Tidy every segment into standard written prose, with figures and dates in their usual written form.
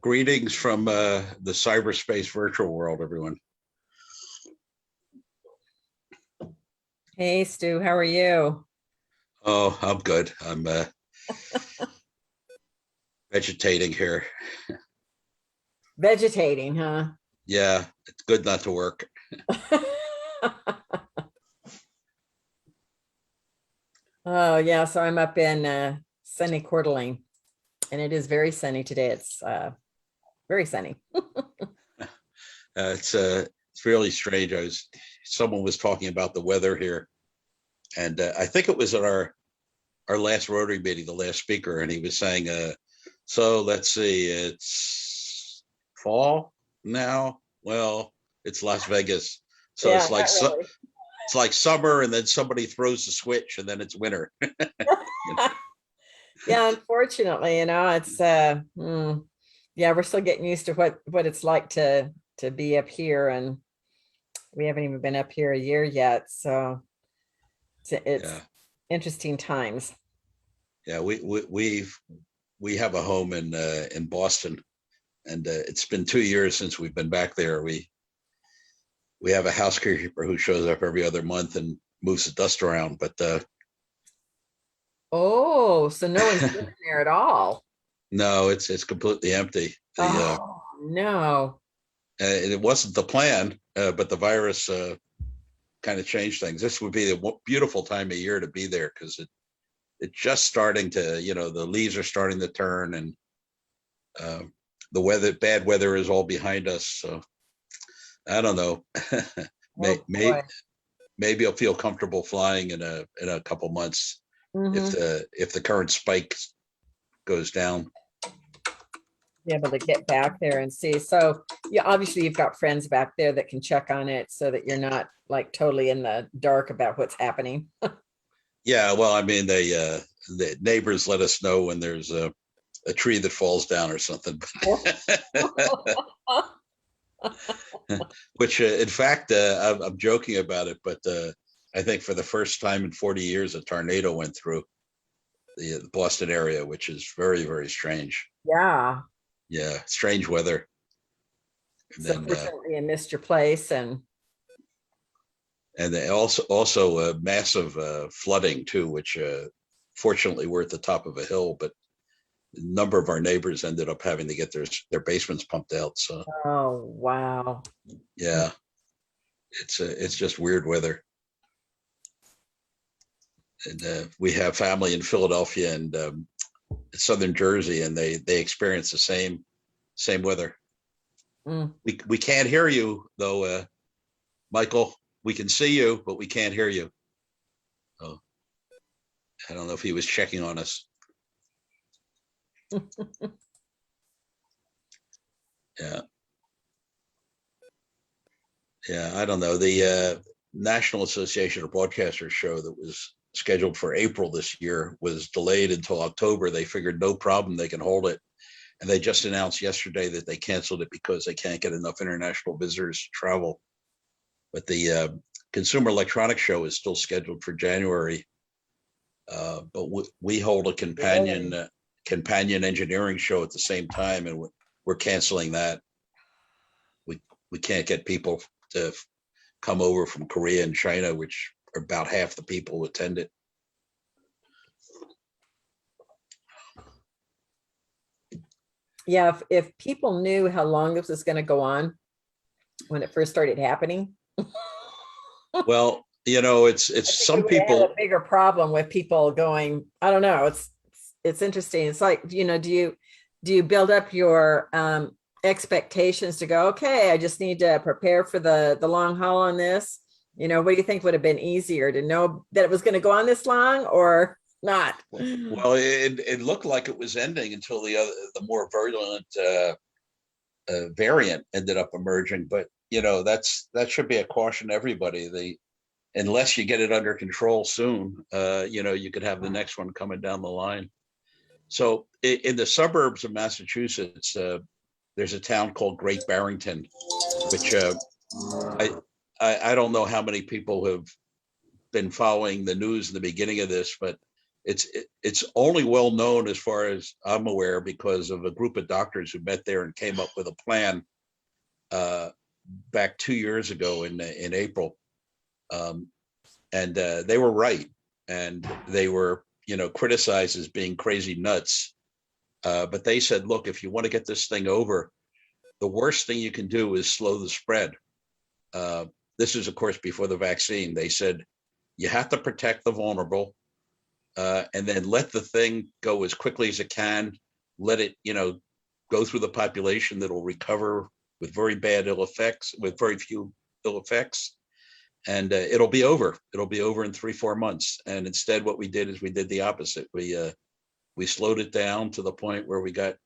Greetings from the cyberspace virtual world, everyone. Hey, Stu, how are you? Oh, I'm good. I'm vegetating here. Vegetating, huh? Yeah, it's good not to work. Oh, yeah. So I'm up in sunny Coeur d'Alene, and it is very sunny today. It's very sunny. It's really strange. Someone was talking about the weather here, and I think it was at our last Rotary meeting, the last speaker, and he was saying, so let's see, it's fall now. Well, it's Las Vegas, so Yeah, it's like not really. it's like summer, and then somebody throws the switch, and then it's winter. Yeah, unfortunately, it's yeah, we're still getting used to what it's like to be up here, and we haven't even been up here a year yet. So it's Yeah, interesting times. yeah. We have a home in Boston, and it's been 2 years since we've been back there. We have a housekeeper who shows up every other month and moves the dust around, but Oh, so no one's living there at all. no, it's completely empty. Oh, no. It wasn't the plan, but the virus kind of changed things. This would be a beautiful time of year to be there because it's just starting to, the leaves are starting to turn, and uh, bad weather is all behind us. So I don't know. may, Oh may, boy. maybe I'll feel comfortable flying in a couple months if Mhm. the current spike goes down. Be able to get back there and see. So yeah, obviously you've got friends back there that can check on it so that you're not like totally in the dark about what's happening. Yeah, well, I mean, the neighbors let us know when there's a tree that falls down or something. Which, in fact, I'm joking about it, but I think for the first time in 40 years, a tornado went through the Boston area, which is very, very strange. Yeah. Yeah, strange weather. And So then fortunately you missed your place also massive flooding too, which fortunately we're at the top of a hill, but a number of our neighbors ended up having to get their basements pumped out. So oh wow. yeah, it's just weird weather. And we have family in Philadelphia and southern Jersey, and they experience the same weather. Mm. We can't hear you though, Michael. We can see you, but we can't hear you. Oh, I don't know if he was checking on us. Yeah, yeah. I don't know. The National Association of Broadcasters show that was scheduled for April this year was delayed until October. They figured no problem, they can hold it. And they just announced yesterday that they canceled it because they can't get enough international visitors to travel. But the Consumer Electronics Show is still scheduled for January. But we hold a Really? companion engineering show at the same time, and we're canceling that. We can't get people to come over from Korea and China, which are about half the people who attend it. Yeah, if people knew how long this was going to go on when it first started happening, Well, I it's think we some would have had a people. bigger problem with people going, I don't know, it's interesting. It's like, do you build up your expectations to go, okay, I just need to prepare for the long haul on this? What do you think would have been easier to know that it was going to go on this long or not? Well, it looked like it was ending until the more virulent variant ended up emerging. But that should be a caution to everybody. Unless you get it under control soon, you could have the next one coming down the line. So in the suburbs of Massachusetts, there's a town called Great Barrington, which I, I don't know how many people have been following the news in the beginning of this, but it's only well known, as far as I'm aware, because of a group of doctors who met there and came up with a plan back 2 years ago in April. And they were right. And they were, criticized as being crazy nuts. But they said, look, if you want to get this thing over, the worst thing you can do is slow the spread. This is, of course, before the vaccine. They said, you have to protect the vulnerable, and then let the thing go as quickly as it can. Let it, go through the population that'll recover with very bad ill effects, with very few ill effects. And it'll be over. It'll be over in 3-4 months. And instead, what we did is we did the opposite. We slowed it down to the point where we got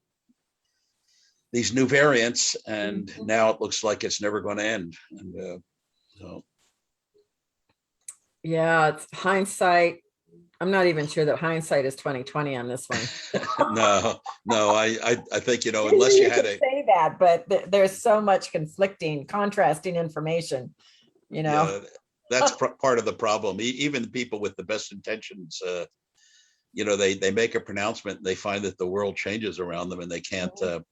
these new variants, and now it looks like it's never going to end. And so, yeah, it's hindsight. I'm not even sure that hindsight is 2020 on this one. no, I think, unless you had could say that, but there's so much conflicting, contrasting information. Yeah, that's part of the problem. Even the people with the best intentions, they make a pronouncement and they find that the world changes around them and they can't, and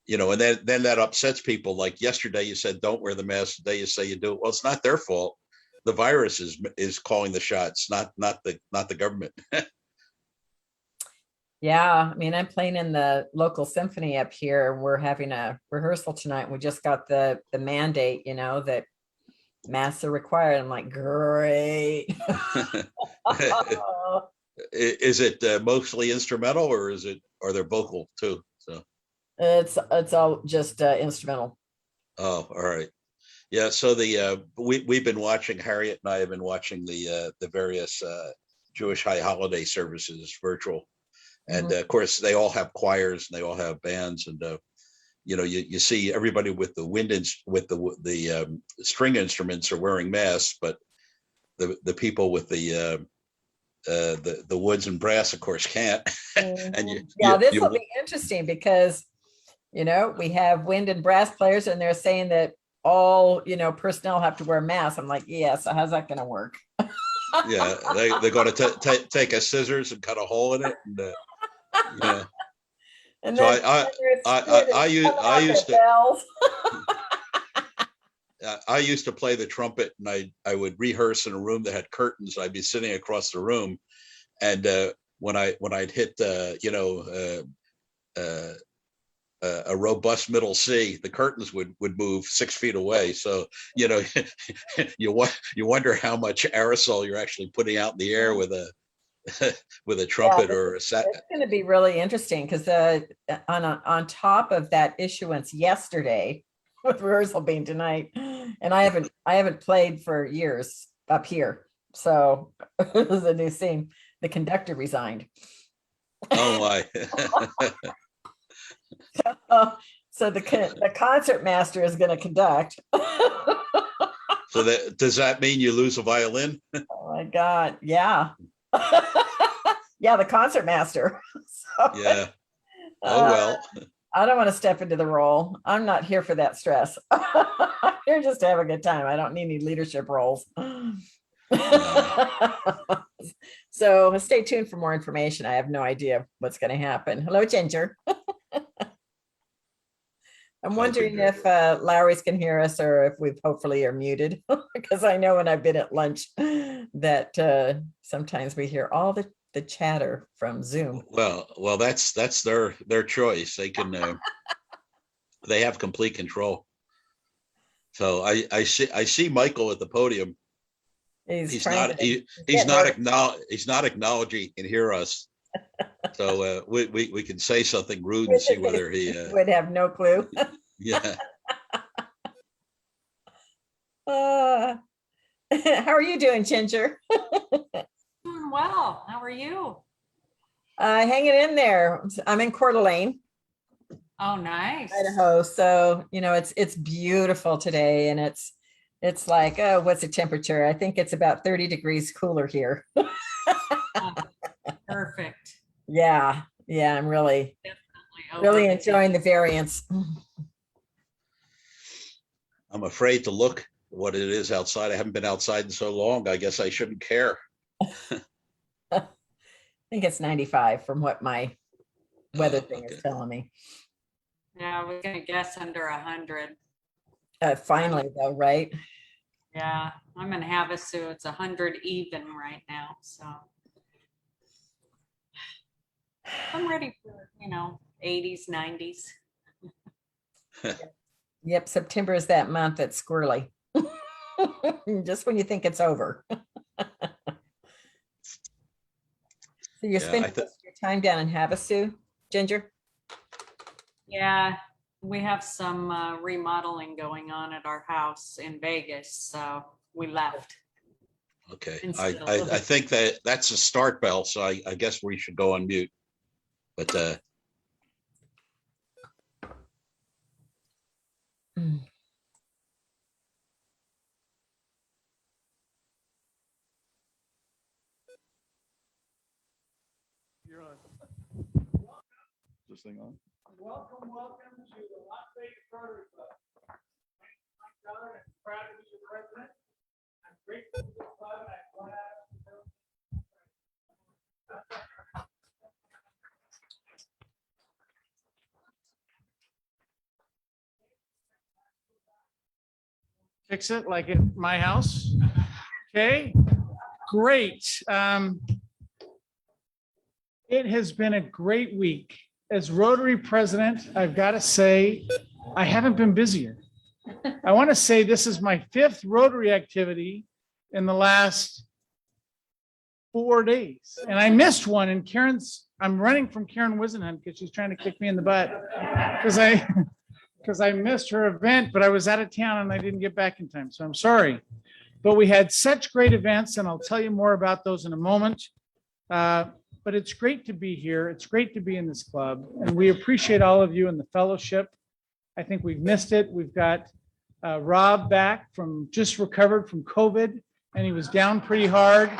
then that upsets people. Like yesterday you said, don't wear the mask. Today you say you do. Well, it's not their fault. The virus is calling the shots, not the government. Yeah, I mean, I'm playing in the local symphony up here. We're having a rehearsal tonight. We just got the mandate, that masks are required. I'm like, great. Is it mostly instrumental, or are there vocal too? So it's all just instrumental. Oh, all right. Yeah. So we've been watching, Harriet and I have been watching the various Jewish high holiday services virtual, and of course they all have choirs and they all have bands, and you see everybody with the with the string instruments are wearing masks, but the people with the woods and brass, of course, can't. And this will be interesting because we have wind and brass players, and they're saying that all personnel have to wear masks. I'm like, yeah, so how's that going to work? Yeah, they're going to take a scissors and cut a hole in it, and and so then I used to I used to play the trumpet, and I would rehearse in a room that had curtains. I'd be sitting across the room, and when I'd hit a robust middle C, the curtains would move 6 feet away. So you wonder how much aerosol you're actually putting out in the air with a trumpet or a set. It's going to be really interesting because on top of that issuance yesterday, with rehearsal being tonight, and I haven't played for years up here, so it was a new scene. The conductor resigned. Oh my. So the concert master is going to conduct. So does that mean you lose a violin? Oh my God. Yeah. Yeah, the concert master. So, yeah. Oh well. I don't want to step into the role. I'm not here for that stress. I'm here just to have a good time. I don't need any leadership roles. So stay tuned for more information. I have no idea what's going to happen. Hello, Ginger. I'm wondering if Larry's can hear us, or if we hopefully are muted, because I know when I've been at lunch that sometimes we hear all the chatter from Zoom. Well, that's their choice. They can they have complete control. So I see Michael at the podium. He's not acknowledging he can hear us. So we can say something rude and see whether he would have no clue. Yeah. How are you doing, Ginger? Doing well. How are you? Hanging in there. I'm in Coeur d'Alene, Oh, nice. Idaho. So it's beautiful today, and it's like, oh, what's the temperature? I think it's about 30 degrees cooler here. Oh, perfect. Yeah, I'm really Definitely enjoying the variants. I'm afraid to look what it is outside. I haven't been outside in so long. I guess I shouldn't care. think it's 95 from what my weather Oh, thing is okay. telling me. Yeah, I was gonna guess under 100. Finally though, right? Yeah, I'm in Havasu. It's 100 even right now, so I'm ready for, 80s, 90s. Yep, September is that month that's squirrely. Just when you think it's over. So you're Yeah, spending most of your time down in Havasu, Ginger? Yeah, we have some remodeling going on at our house in Vegas, so we left. okay. Instead of I living- think that's a start bell, so I guess we should go on mute. But Mm. You're on. This thing on? Welcome to the Las Vegas Rotary Club. I'm proud and proud to be your president. I'm grateful for this club and I want to ask you to fix it like at my house. Okay, great. It has been a great week. As Rotary president, I've got to say, I haven't been busier. I want to say this is my 5th Rotary activity in the last 4 days. And I missed one and I'm running from Karen Wisenhunt because she's trying to kick me in the butt. Because I missed her event, but I was out of town and I didn't get back in time. So I'm sorry. But we had such great events and I'll tell you more about those in a moment. But it's great to be here. It's great to be in this club. And we appreciate all of you in the fellowship. I think we've missed it. We've got Rob back just recovered from COVID, and he was down pretty hard.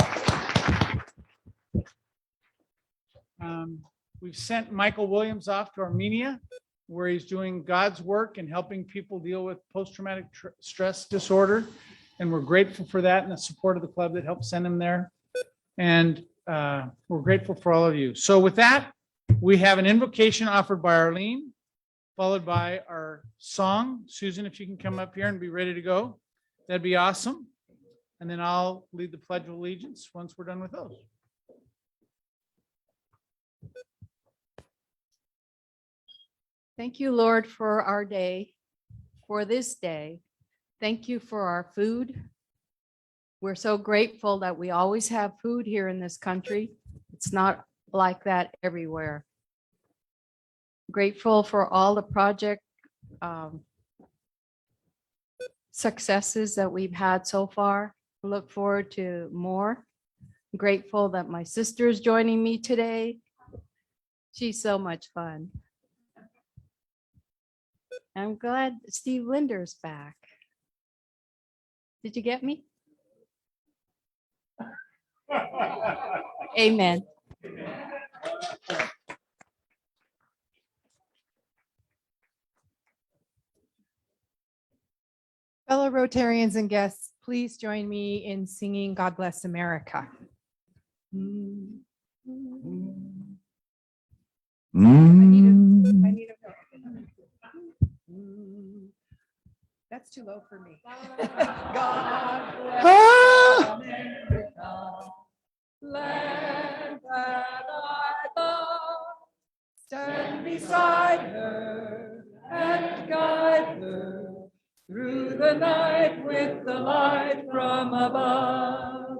We've sent Michael Williams off to Armenia, where he's doing God's work and helping people deal with post-traumatic stress disorder. And we're grateful for that and the support of the club that helped send him there. And we're grateful for all of you. So with that, we have an invocation offered by Arlene, followed by our song. Susan, if you can come up here and be ready to go, that'd be awesome. And then I'll lead the Pledge of Allegiance once we're done with those. Thank you, Lord, for our day, for this day. Thank you for our food. We're so grateful that we always have food here in this country. It's not like that everywhere. Grateful for all the project successes that we've had so far. Look forward to more. Grateful that my sister is joining me today. She's so much fun. I'm glad Steve Linder's back. Did you get me? Amen. Fellow Rotarians and guests, please join me in singing God Bless America. I need a That's too low for me. God bless America, land that I love. Stand beside her and guide her through the night with the light from above.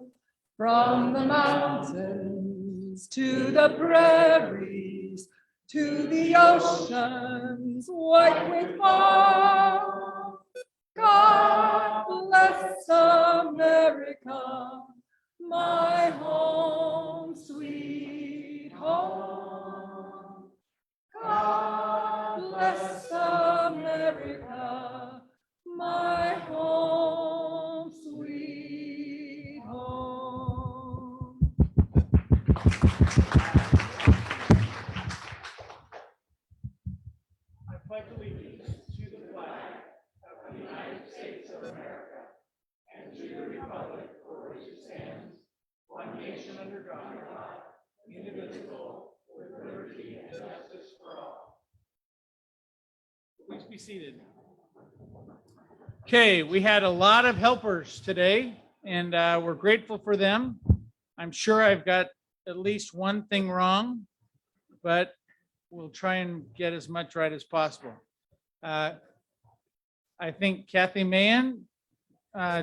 From the mountains to the prairies, to the oceans white with foam. God bless America, my home, sweet home. God bless America, my home, sweet home. I pledge allegiance to the flag of the United States of America and to the republic for which it stands, one nation under God, indivisible, seated. Okay, we had a lot of helpers today, and we're grateful for them. I'm sure I've got at least one thing wrong, but we'll try and get as much right as possible. I think Kathy Mahan,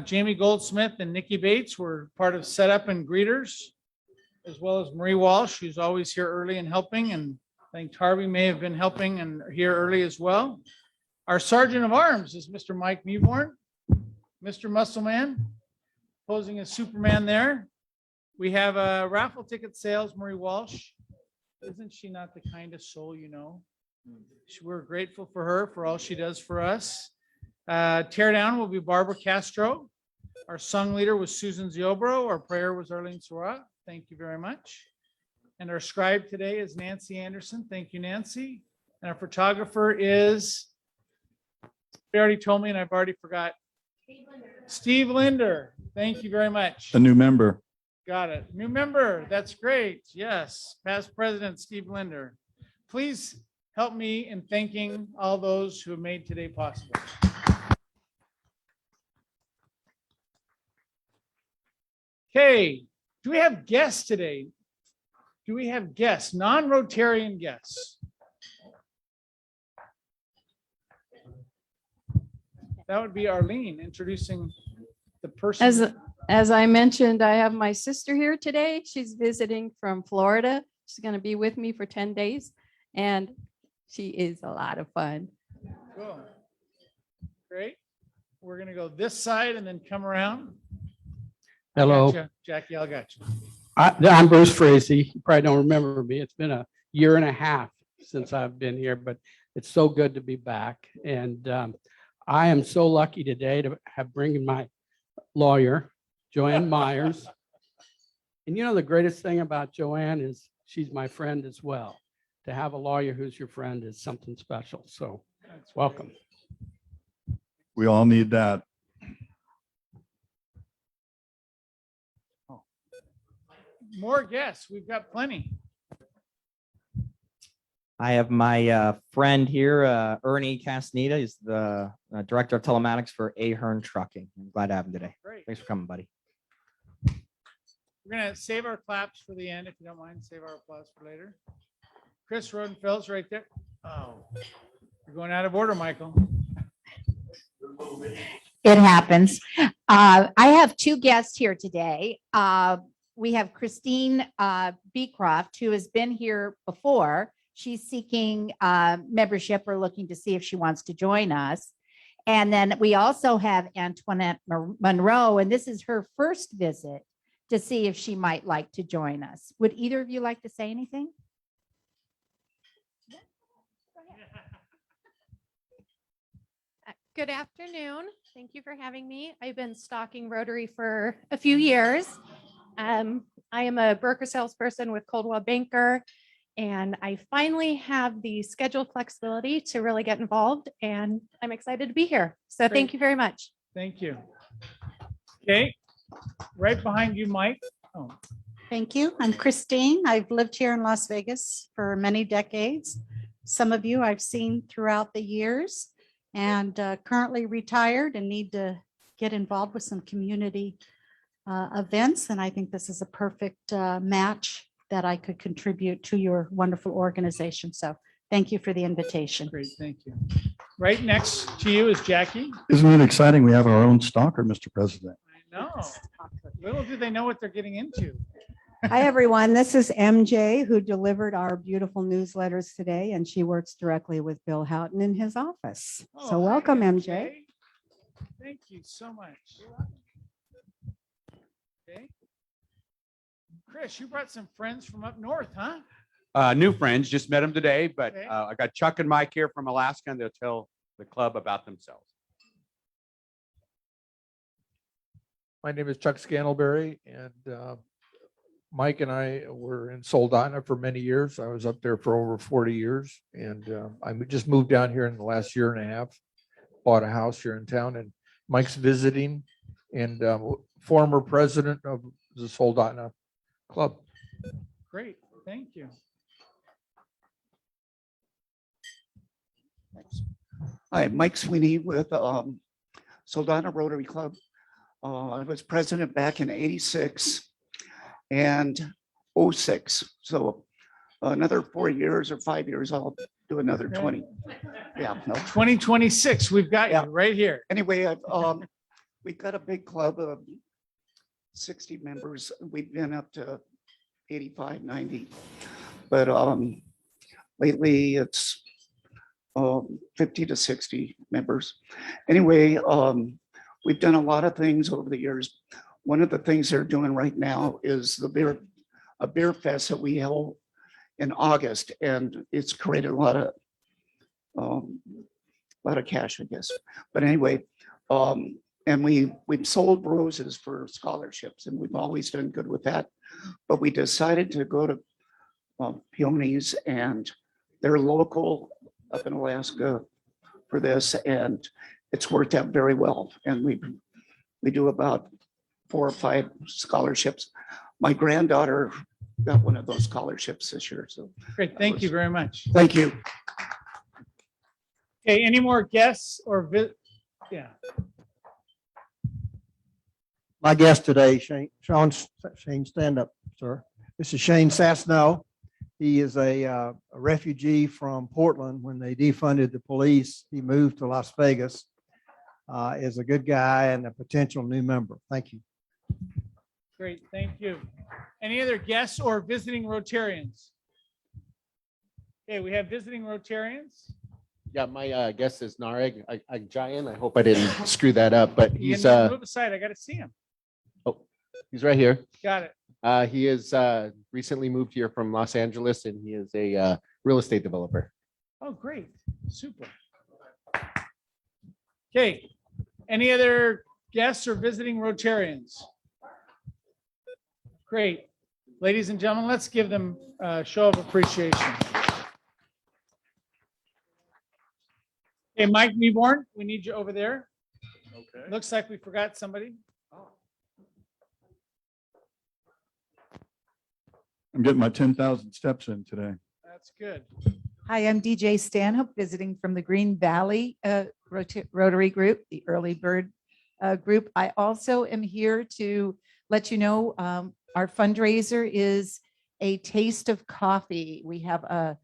Jamie Goldsmith, and Nikki Bates were part of setup and greeters, as well as Marie Walsh, who's always here early and helping, and I think Tarby may have been helping and here early as well. Our Sergeant of Arms is Mr. Mike Newborn, Mr. Muscleman, posing as Superman there. We have a raffle ticket sales, Marie Walsh. Isn't she not the kindest soul you know? We're grateful for her, for all she does for us. Tear down will be Barbara Castro. Our song leader was Susan Ziobro. Our prayer was Arlene Sora. Thank you very much. And our scribe today is Nancy Anderson. Thank you, Nancy. And our photographer is, they already told me and I've already forgot. Steve Linder. Thank you very much. A new member. Got it. New member. That's great. Yes. Past President Steve Linder. Please help me in thanking all those who have made today possible. Okay. Do we have guests today? Do we have guests, non-Rotarian guests? That would be Arlene introducing the person. As I mentioned, I have my sister here today. She's visiting from Florida. She's going to be with me for 10 days, and she is a lot of fun. Cool. Great. We're going to go this side and then come around. Hello, Gotcha. Jackie, I got you. I'm Bruce Frazee. You probably don't remember me. It's been a year and a half since I've been here, but it's so good to be back. And I am so lucky today to have bringing my lawyer, Joanne Myers. And you know, the greatest thing about Joanne is she's my friend as well. To have a lawyer who's your friend is something special. So welcome. We all need that. More guests. We've got plenty. I have my friend here, Ernie Castaneda. He's the director of telematics for Ahern Trucking. I'm glad to have him today. Great. Thanks for coming, buddy. We're going to save our claps for the end, if you don't mind. Save our applause for later. Chris Rodenfeld's right there. Oh, you're going out of order, Michael. It happens. I have two guests here today. We have Christine Beecroft, who has been here before. She's seeking membership or looking to see if she wants to join us. And then we also have Antoinette Monroe, and this is her first visit to see if she might like to join us. Would either of you like to say anything? Good afternoon. Thank you for having me. I've been stalking Rotary for a few years. I am a broker salesperson with Coldwell Banker, and I finally have the schedule flexibility to really get involved, and I'm excited to be here. So thank you very much. Thank you. Okay, right behind you, Mike. Oh, Thank you. I'm Christine. I've lived here in Las Vegas for many decades. Some of you I've seen throughout the years, and currently retired and need to get involved with some community events. And I think this is a perfect match that I could contribute to your wonderful organization. So thank you for the invitation. great, thank you. Right next to you is Jackie. Isn't it exciting? We have our own stalker, Mr. President. I know. Little do they know what they're getting into. Hi, everyone. This is MJ, who delivered our beautiful newsletters today, and she works directly with Bill Houghton in his office. Oh, So hi, welcome, MJ. Thank you so much. Okay. Chris, you brought some friends from up north, huh? New friends, just met them today, but Okay. I got Chuck and Mike here from Alaska, and they'll tell the club about themselves. My name is Chuck Scantleberry, and Mike and I were in Soldotna for many years. I was up there for over 40 years, and I just moved down here in the last year and a half, bought a house here in town, and Mike's visiting, and former president of the Soldotna Club. Great, thank you. Hi, Mike Sweeney with Soldana Rotary Club. I was president back in 86 and 06. So another 4 years or 5 years, I'll do another Okay. 20. Yeah, no. 2026, we've got Yeah. you right here. Anyway, we've got a big club of 60 members. We've been up to 85, 90. But lately it's 50 to 60 members. Anyway, we've done a lot of things over the years. One of the things they're doing right now is a beer fest that we held in August, and it's created a lot of cash, I guess. But anyway, and we've sold roses for scholarships, and we've always done good with that. But we decided to go to Peonies, and they're local up in Alaska for this, and it's worked out very well. And we do about 4 or 5 scholarships. My granddaughter got one of those scholarships this year. So Great, thank you very much. thank you. Okay, any more guests or yeah, My guest today, Shane, stand up, sir. This is Shane Sassno. He is a refugee from Portland. When they defunded the police, he moved to Las Vegas. Is a good guy and a potential new member. Thank you. great, thank you. Any other guests or visiting Rotarians? Okay, we have visiting Rotarians. Yeah, my guest is Nareg Agjayan. I hope I didn't screw that up, but You he's can move aside, I gotta see him. he's right here. Got it. He is recently moved here from Los Angeles, and he is a real estate developer. Oh, great, super. Okay, any other guests or visiting Rotarians? Great. Ladies and gentlemen, let's give them a show of appreciation. Okay, Mike Meeborn, we need you over there. Okay. Looks like we forgot somebody. I'm getting my 10,000 steps in today. That's good. Hi, I'm DJ Stanhope, visiting from the Green Valley Rotary Group, the Early Bird Group. I also am here to let you know our fundraiser is a taste of coffee. We have a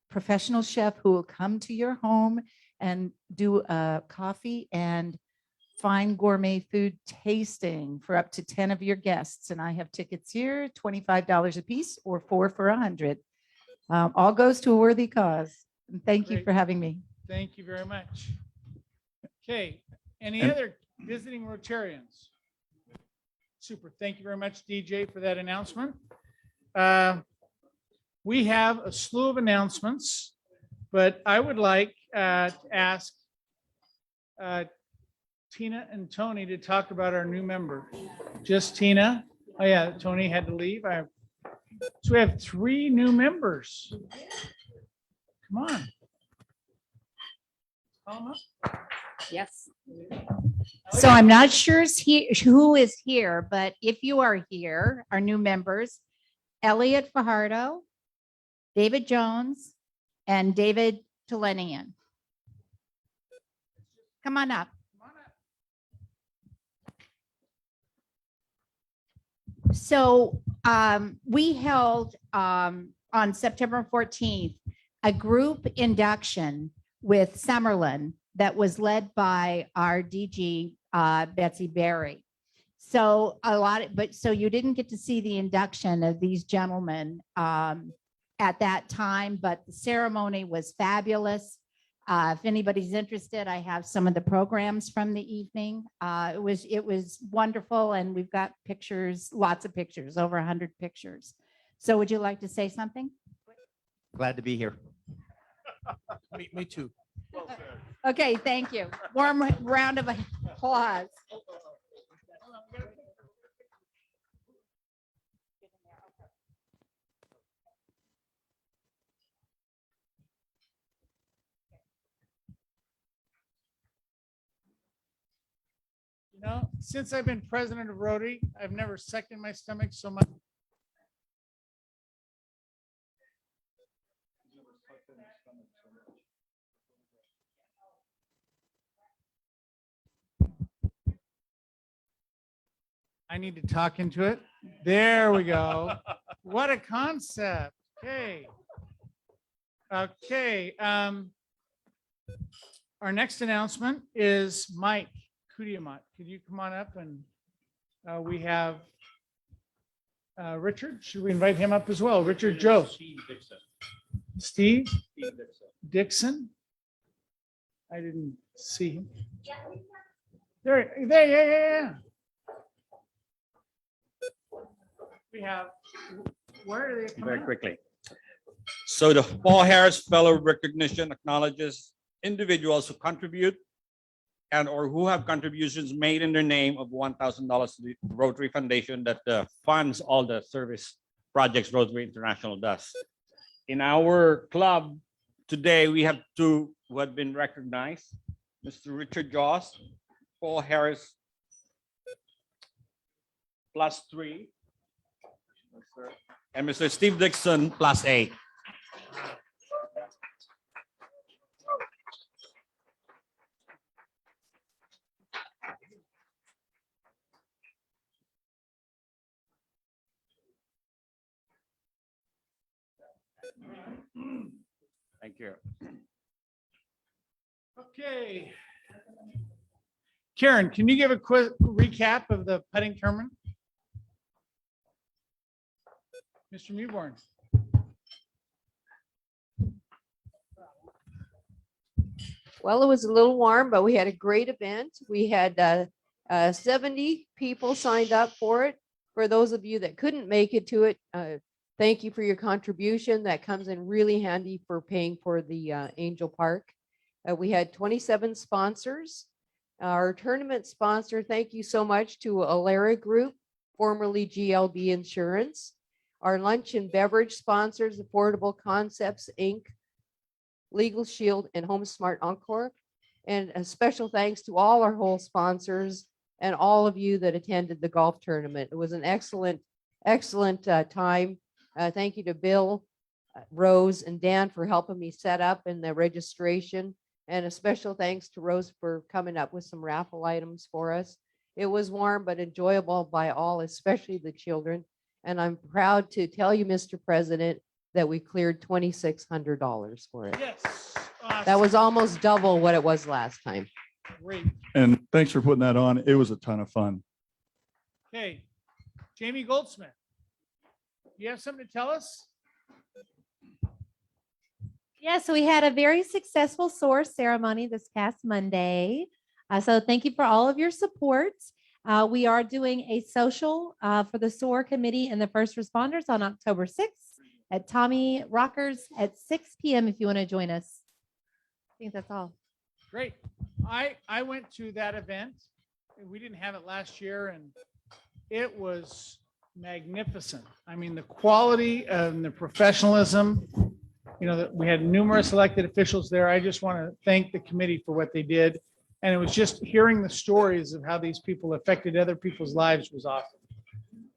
professional chef who will come to your home and do a coffee and fine gourmet food tasting for up to 10 of your guests. And I have tickets here, $25 a piece or 4 for $100. All goes to a worthy cause. And thank you Great. for having me. Thank you very much. Okay, any And- other visiting Rotarians? Super, thank you very much, DJ, for that announcement. We have a slew of announcements, but I would like to ask Tina and Tony to talk about our new member. Just Tina? Oh yeah, Tony had to leave. So we have 3 new members. Come on. Call 'em up. Yes. So I'm not sure who is here, but if you are here, our new members, Elliot Fajardo, David Jones, and David Talenian. Come on up. So we held on September 14th a group induction with Summerlin that was led by our DG Betsy Berry. So so you didn't get to see the induction of these gentlemen at that time, but the ceremony was fabulous. If anybody's interested, I have some of the programs from the evening. It was wonderful, and we've got pictures, lots of pictures, over 100 pictures. So would you like to say something? Glad to be here. Me too. Okay, thank you. Warm round of applause. You know, since I've been president of Rotary, I've never sucked in my stomach so much. I need to talk into it. There we go. What a concept. Okay. Okay. Our next announcement is Mike Kudiamat. Could you come on up? And we have Richard. Should we invite him up as well? Richard Joe. Steve Dixon. I didn't see him. There, yeah. We have, where are they coming Very up? quickly. So the Paul Harris Fellow recognition acknowledges individuals who contribute and or who have contributions made in their name of $1,000 to the Rotary Foundation that funds all the service projects Rotary International does. In our club today, we have two who have been recognized, Mr. Richard Joss, Paul Harris, +3, and Mr. Steve Dixon, +8. Thank you. Okay. Karen, can you give a quick recap of the putting tournament? Mr. Mewborn. Well, it was a little warm, but we had a great event. We had 70 people signed up for it. For those of you that couldn't make it to it, thank you for your contribution. That comes in really handy for paying for the Angel Park. We had 27 sponsors. Our tournament sponsor, thank you so much to Alara Group, formerly GLB Insurance. Our lunch and beverage sponsors, Affordable Concepts, Inc., Legal Shield, and Home Smart Encore. And a special thanks to all our whole sponsors and all of you that attended the golf tournament. It was an excellent time. Thank you to Bill, Rose, and Dan for helping me set up in the registration. And a special thanks to Rose for coming up with some raffle items for us. It was warm but enjoyable by all, especially the children. And I'm proud to tell you, Mr. President, that we cleared $2,600 for it. Yes. That was almost double what it was last time. Great. And thanks for putting that on. It was a ton of fun. Okay. Jamie Goldsmith. You have something to tell us? Yeah, so we had a very successful SOAR ceremony this past Monday. So thank you for all of your support. We are doing a social for the SOAR committee and the first responders on October 6th at Tommy Rockers at 6 p.m. if you want to join us. I think that's all. Great. I went to that event. We didn't have it last year, and it was magnificent. I mean, the quality and the professionalism, that we had numerous elected officials there. I just want to thank the committee for what they did. And it was just hearing the stories of how these people affected other people's lives was awesome.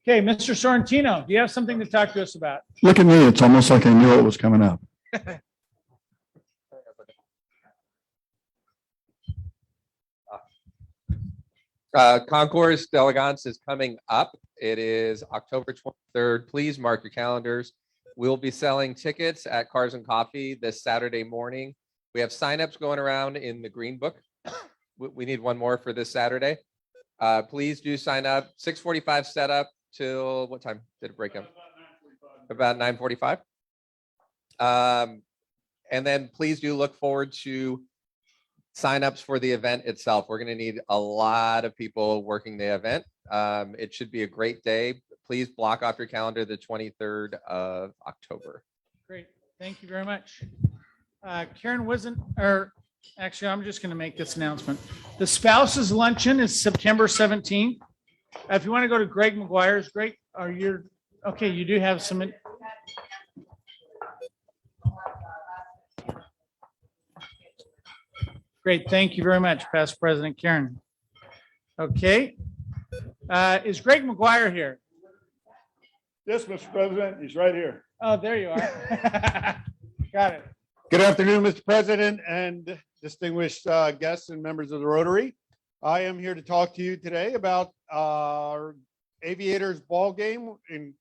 Okay, Mr. Sorrentino, do you have something to talk to us about? Look at me. It's almost like I knew it was coming up. Concours d'Elegance is coming up. It is October 23rd. Please mark your calendars. We'll be selling tickets at Cars and Coffee this Saturday morning. We have signups going around in the Green Book. We need one more for this Saturday. Please do sign up. 6:45 setup till what time did it break up? About 9:45. And then please do look forward to signups for the event itself. We're going to need a lot of people working the event. It should be a great day. Please block off your calendar the 23rd of October. Great. Thank you very much. Karen actually, I'm just going to make this announcement. The spouses luncheon is September 17th. If you want to go to Greg McGuire's, Greg, okay, you do have some. Great. Thank you very much, Past President Karen. Okay. Is Greg McGuire here? Yes, Mr. President, he's right here. Oh, there you are. Got it. Good afternoon, Mr. President and distinguished guests and members of the Rotary. I am here to talk to you today about our Aviators ball game in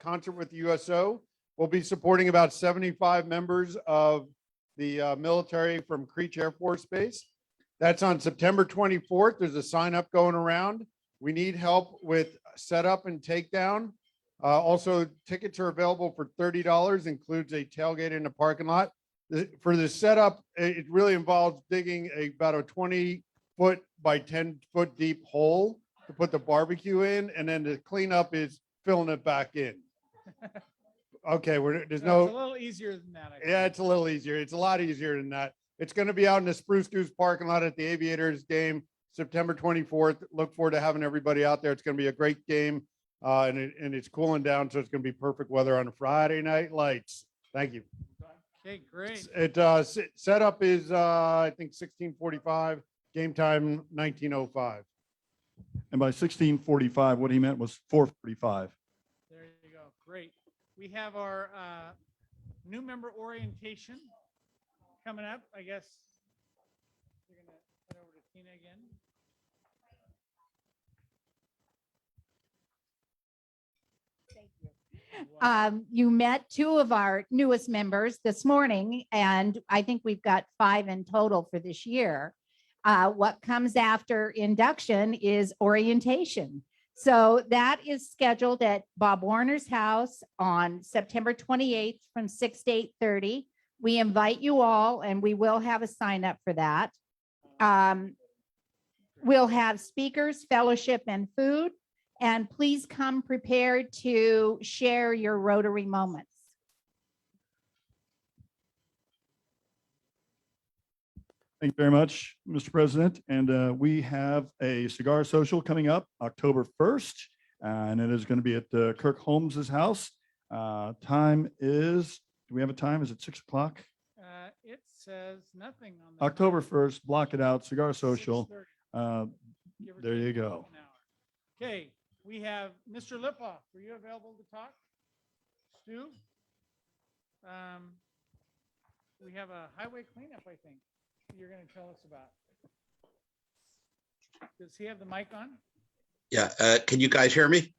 concert with the USO. We'll be supporting about 75 members of the military from Creech Air Force Base. That's on September 24th. There's a sign up going around. We need help with setup and takedown. Also, tickets are available for $30, includes a tailgate in the parking lot. For the setup, it really involves digging about a 20-foot by 10-foot deep hole to put the barbecue in, and then the cleanup is filling it back in. Okay, there's no. It's a little easier than that. I think. Yeah, it's a little easier. It's a lot easier than that. It's going to be out in the Spruce Goose parking lot at the Aviators game, September 24th. Look forward to having everybody out there. It's going to be a great game, and it's cooling down, so it's going to be perfect weather on a Friday night lights. Thank you. Okay, great. Setup is I think 16:45. Game time 19:05. And by 16:45, what he meant was 4:45. There you go. Great. We have our new member orientation coming up. I guess you're going to head over to Tina again. You met two of our newest members this morning, and I think we've got 5 in total for this year. What comes after induction is orientation. So that is scheduled at Bob Warner's house on September 28th from 6 to 8:30. We invite you all, and we will have a sign up for that. We'll have speakers, fellowship, and food. And please come prepared to share your Rotary moments. Thank you very much, Mr. President. And we have a cigar social coming up October 1st, and it is going to be at Kirk Holmes's house. Time is, do we have a time? Is it 6 o'clock? It says nothing on the October 1st, block it out, cigar social. 6:30. There you go. Okay, we have Mr. Lipoff. Are you available to talk? Stu? We have a highway cleanup, I think, you're going to tell us about. Does he have the mic on? Yeah, can you guys hear me?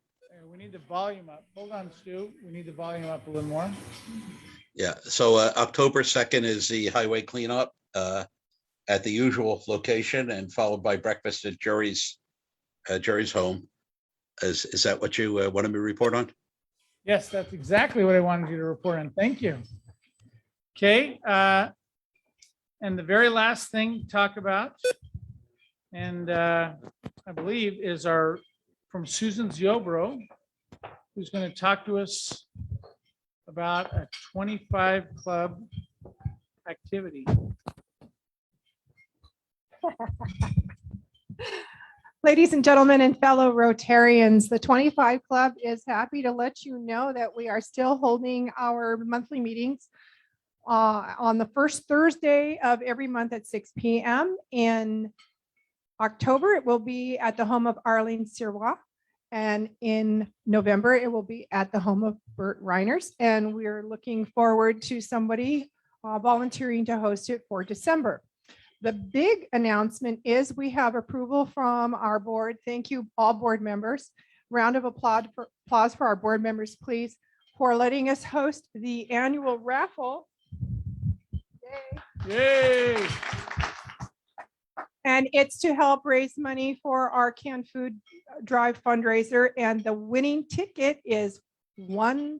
We need the volume up. Hold on, Stu. We need the volume up a little more. Yeah, so October 2nd is the highway cleanup at the usual location, and followed by breakfast at Jerry's home. Is that what you wanted me to report on? Yes, that's exactly what I wanted you to report on. Thank you. Okay, and the very last thing to talk about, and I believe is from Susan Ziobro, who's going to talk to us about a 25 club activity. Ladies and gentlemen and fellow Rotarians, the 25 Club is happy to let you know that we are still holding our monthly meetings on the first Thursday of every month at 6 p.m. In October, it will be at the home of Arlene Sirois. And in November, it will be at the home of Bert Reiners. And we're looking forward to somebody volunteering to host it for December. The big announcement is we have approval from our board. Thank you, all board members. Round of applause for our board members, please, for letting us host the annual raffle. Yay! And it's to help raise money for our canned food drive fundraiser. And the winning ticket is one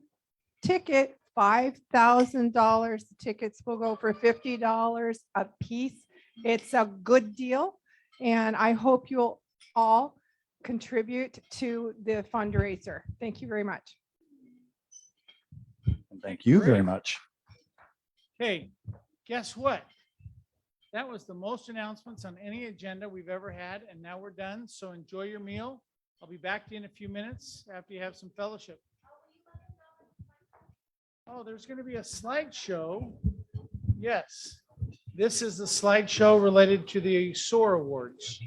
ticket, $5,000. The tickets will go for $50 a piece. It's a good deal. And I hope you'll all contribute to the fundraiser. Thank you very much. Thank you very much. Okay, guess what? That was the most announcements on any agenda we've ever had, and now we're done. So enjoy your meal. I'll be back to you in a few minutes after you have some fellowship. Oh, there's going to be a slideshow. Yes, this is the slideshow related to the SOAR Awards.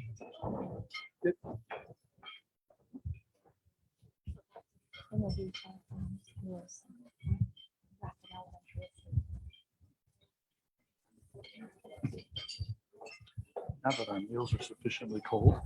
Now that our meals are sufficiently cold.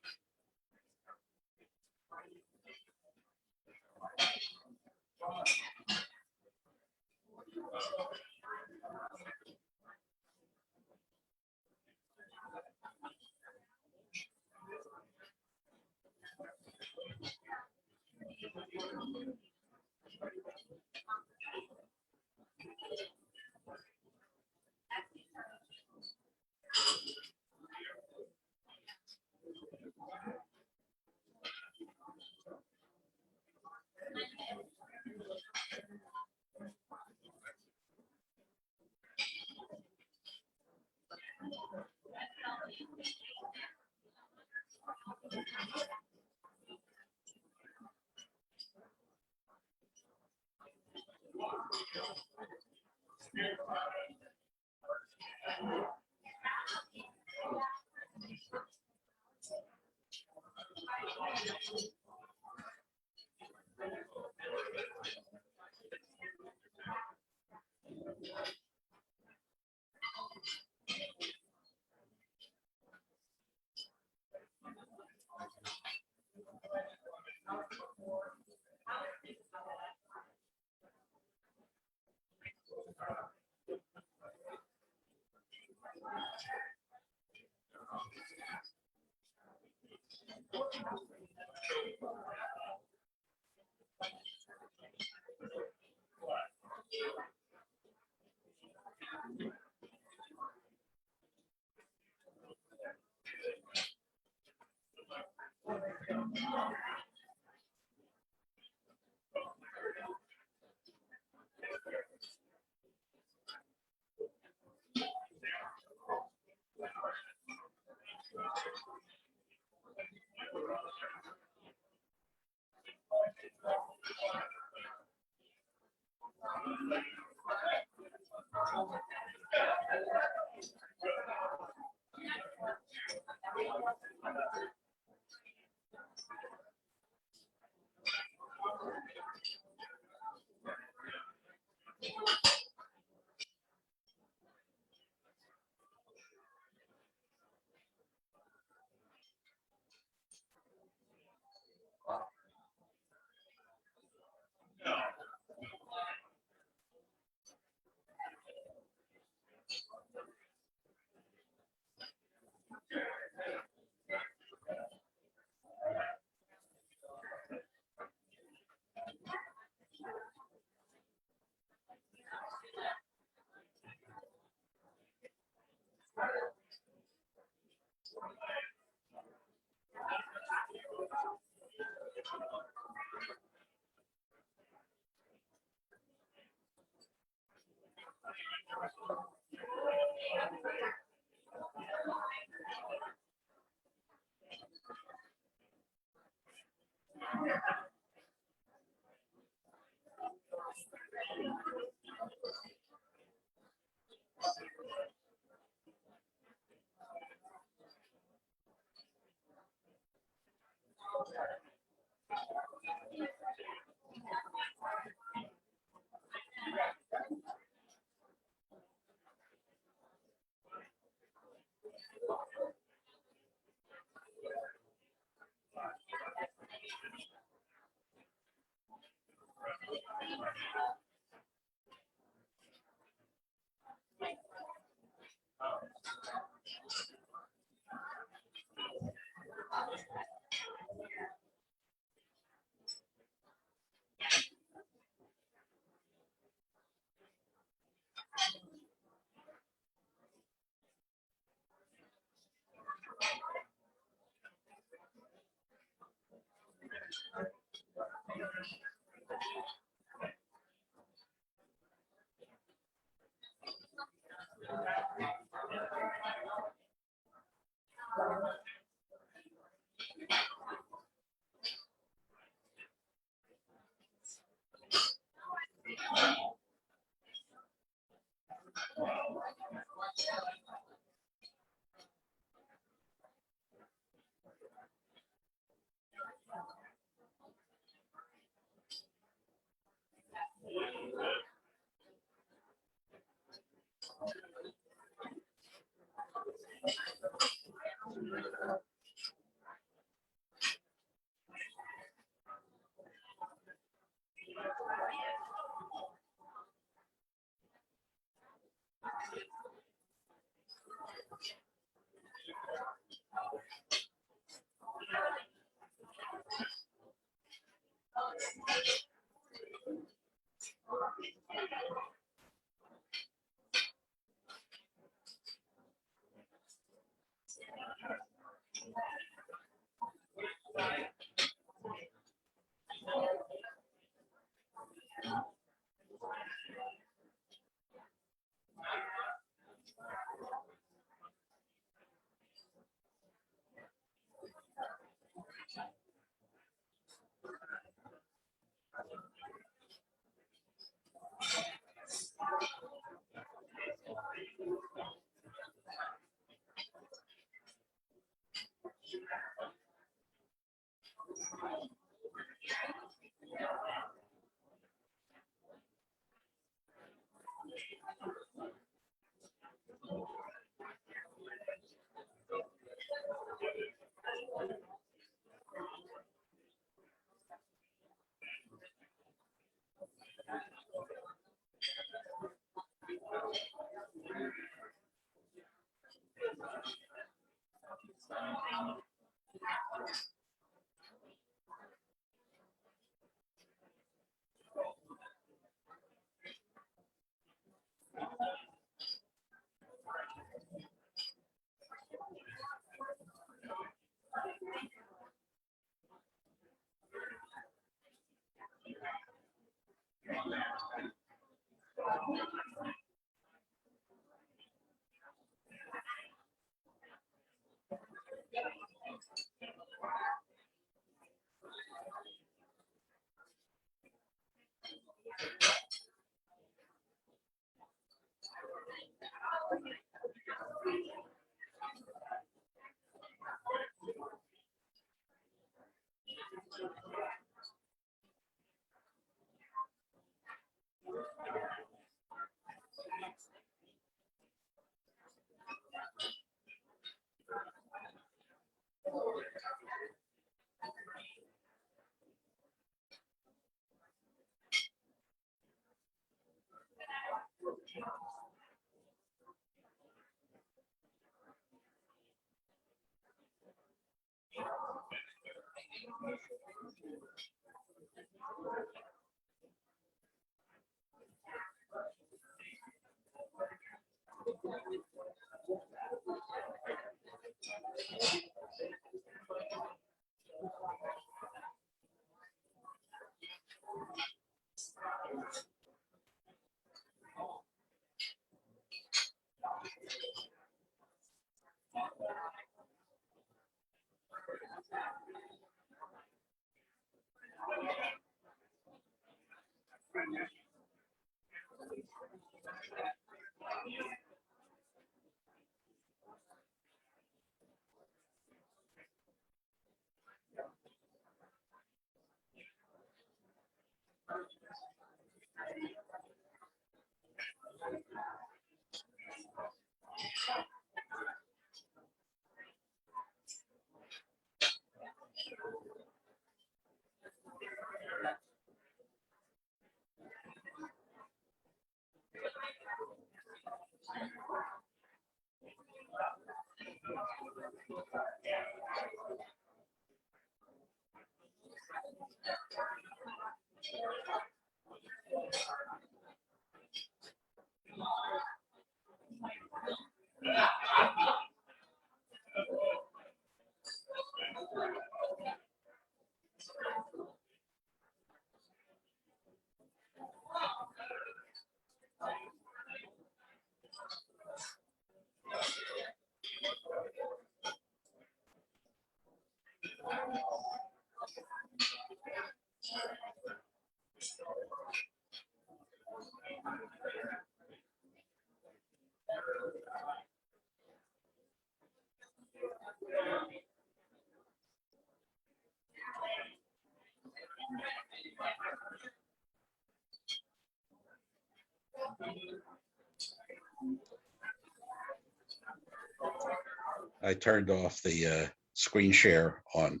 I turned off the screen share on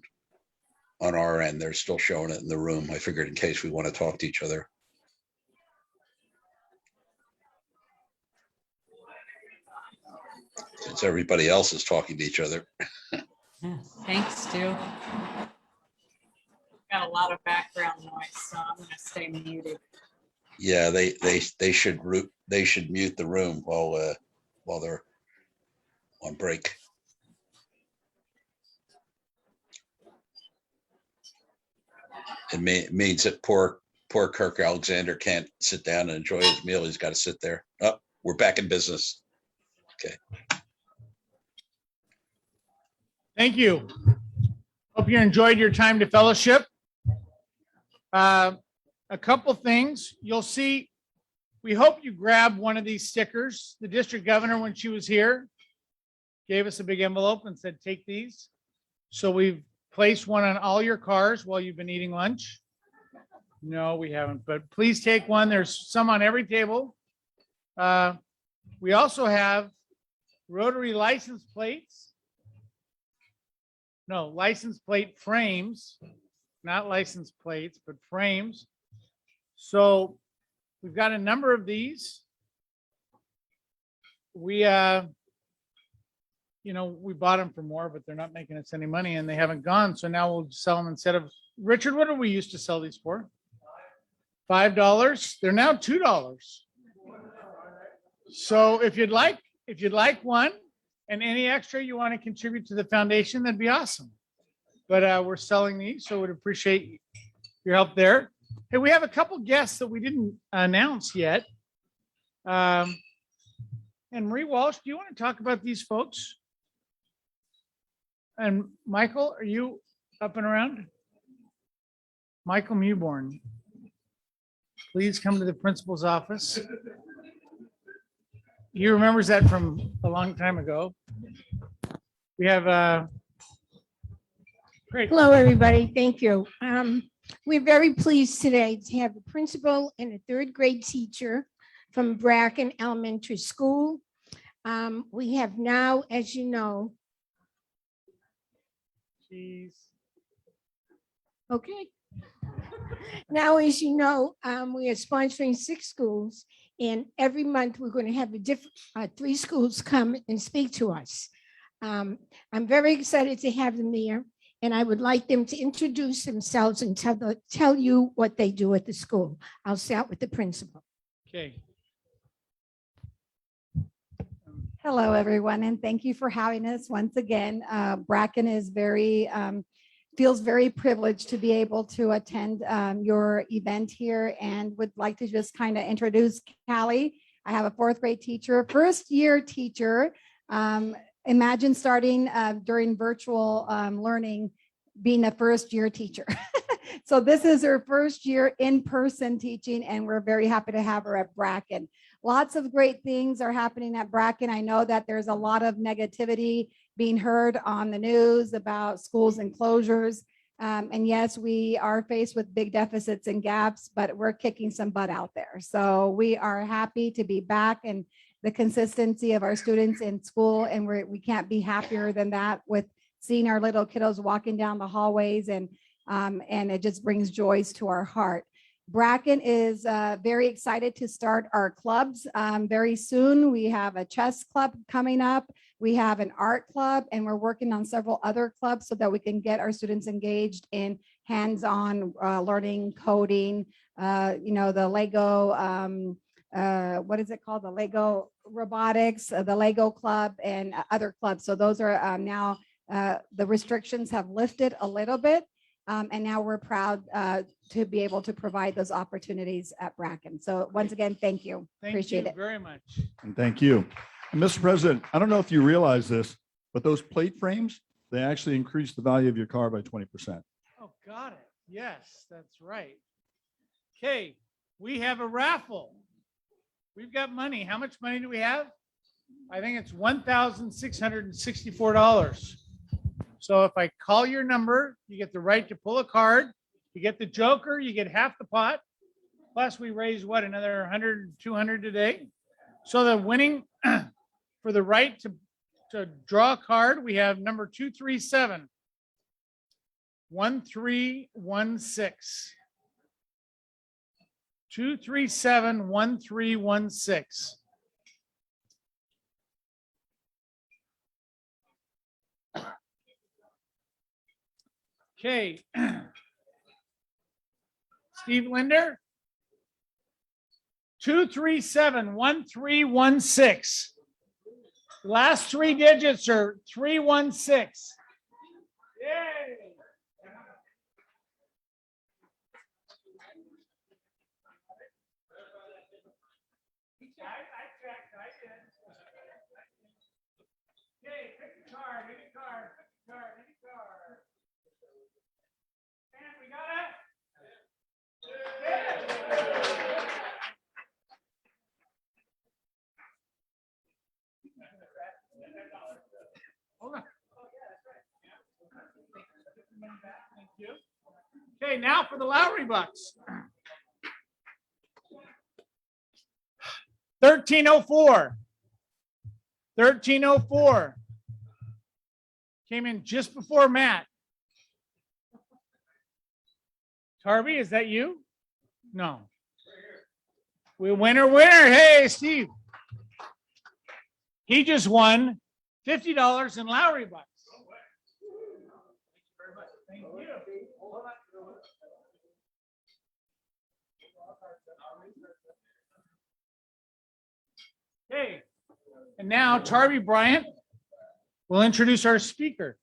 our end. They're still showing it in the room. I figured in case we want to talk to each other. Since everybody else is talking to each other. Thanks, Stu. Got a lot of background noise, so I'm gonna stay muted. Yeah, they should mute the room while they're on break. It means that poor Kirk Alexander can't sit down and enjoy his meal. He's got to sit there. Oh, we're back in business. Okay. Thank you. Hope you enjoyed your time to fellowship. A couple things you'll see. We hope you grab one of these stickers. The district governor, when she was here, gave us a big envelope and said, take these. So we've placed one on all your cars while you've been eating lunch. No, we haven't, but please take one. There's some on every table. We also have Rotary license plates. No, license plate frames, not license plates, but frames. So we've got a number of these. We, we bought them for more, but they're not making us any money and they haven't gone. So now we'll sell them instead of, Richard, what did we used to sell these for? $5. They're now $2. So if you'd like one and any extra you want to contribute to the foundation, that'd be awesome. But we're selling these, so we'd appreciate your help there. Hey, we have a couple guests that we didn't announce yet. And Marie Walsh, do you want to talk about these folks? And Michael, are you up and around? Michael Mewborn, please come to the principal's office. He remembers that from a long time ago. We have great. Hello, everybody. Thank you. We're very pleased today to have a principal and a third grade teacher from Bracken Elementary School. We have now, as you know. Jeez. Okay. Now, as you know, we are sponsoring 6 schools, and every month we're going to have a different 3 schools come and speak to us. I'm very excited to have them there, and I would like them to introduce themselves and tell you what they do at the school. I'll start with the principal. Okay. Hello, everyone, and thank you for having us once again. Bracken is feels very privileged to be able to attend your event here, and would like to just kind of introduce Callie. I have a 4th grade teacher, first year teacher. Imagine starting during virtual learning, being a first year teacher. So this is her first year in person teaching, and we're very happy to have her at Bracken. Lots of great things are happening at Bracken. I know that there's a lot of negativity being heard on the news about schools and closures. And yes, we are faced with big deficits and gaps, but we're kicking some butt out there. So we are happy to be back, and the consistency of our students in school. And we can't be happier than that with seeing our little kiddos walking down the hallways, and it just brings joys to our heart. Bracken is very excited to start our clubs very soon. We have a chess club coming up. We have an art club, and we're working on several other clubs so that we can get our students engaged in hands-on learning, coding, the Lego, what is it called? The Lego robotics, the Lego club, and other clubs. So those are now, the restrictions have lifted a little bit. And now we're proud to be able to provide those opportunities at Bracken. So once again, thank you. Thank Appreciate you it. very much. And thank you. And Mr. President, I don't know if you realize this, but those plate frames, they actually increase the value of your car by 20%. Oh, got it. Yes, that's right. Okay, we have a raffle. We've got money. How much money do we have? I think it's $1,664. So if I call your number, you get the right to pull a card. You get the joker, you get half the pot. Plus we raise what, another 100, 200 today? So the winning for the right to draw a card, we have number 237. 1316. 237-1316. Okay. Steve Linder. 237-1316. The last three digits are 316. Yay. Okay, pick a card, any card, pick a card, any card. And we got it. Hold on. Thank you. Okay, now for the Lowry bucks. 1304. 1304. Came in just before Matt. Tarby, is that you? No. We winner. Hey, Steve. He just won $50 in Lowry bucks. Thank you. Okay. And now Tarby Bryant will introduce our speaker.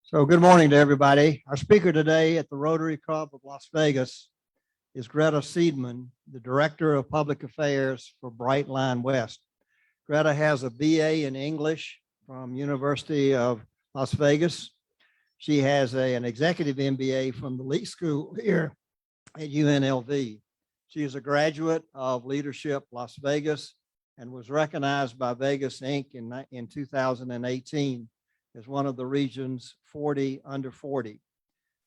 So good morning to everybody. Our speaker today at the Rotary Club of Las Vegas is Greta Seidman, the Director of Public Affairs for Bright Line West. Greta has a BA in English from University of Las Vegas. She has an executive MBA from the Lee School here at UNLV. She is a graduate of Leadership Las Vegas and was recognized by Vegas Inc. in 2018 as one of the region's 40 under 40.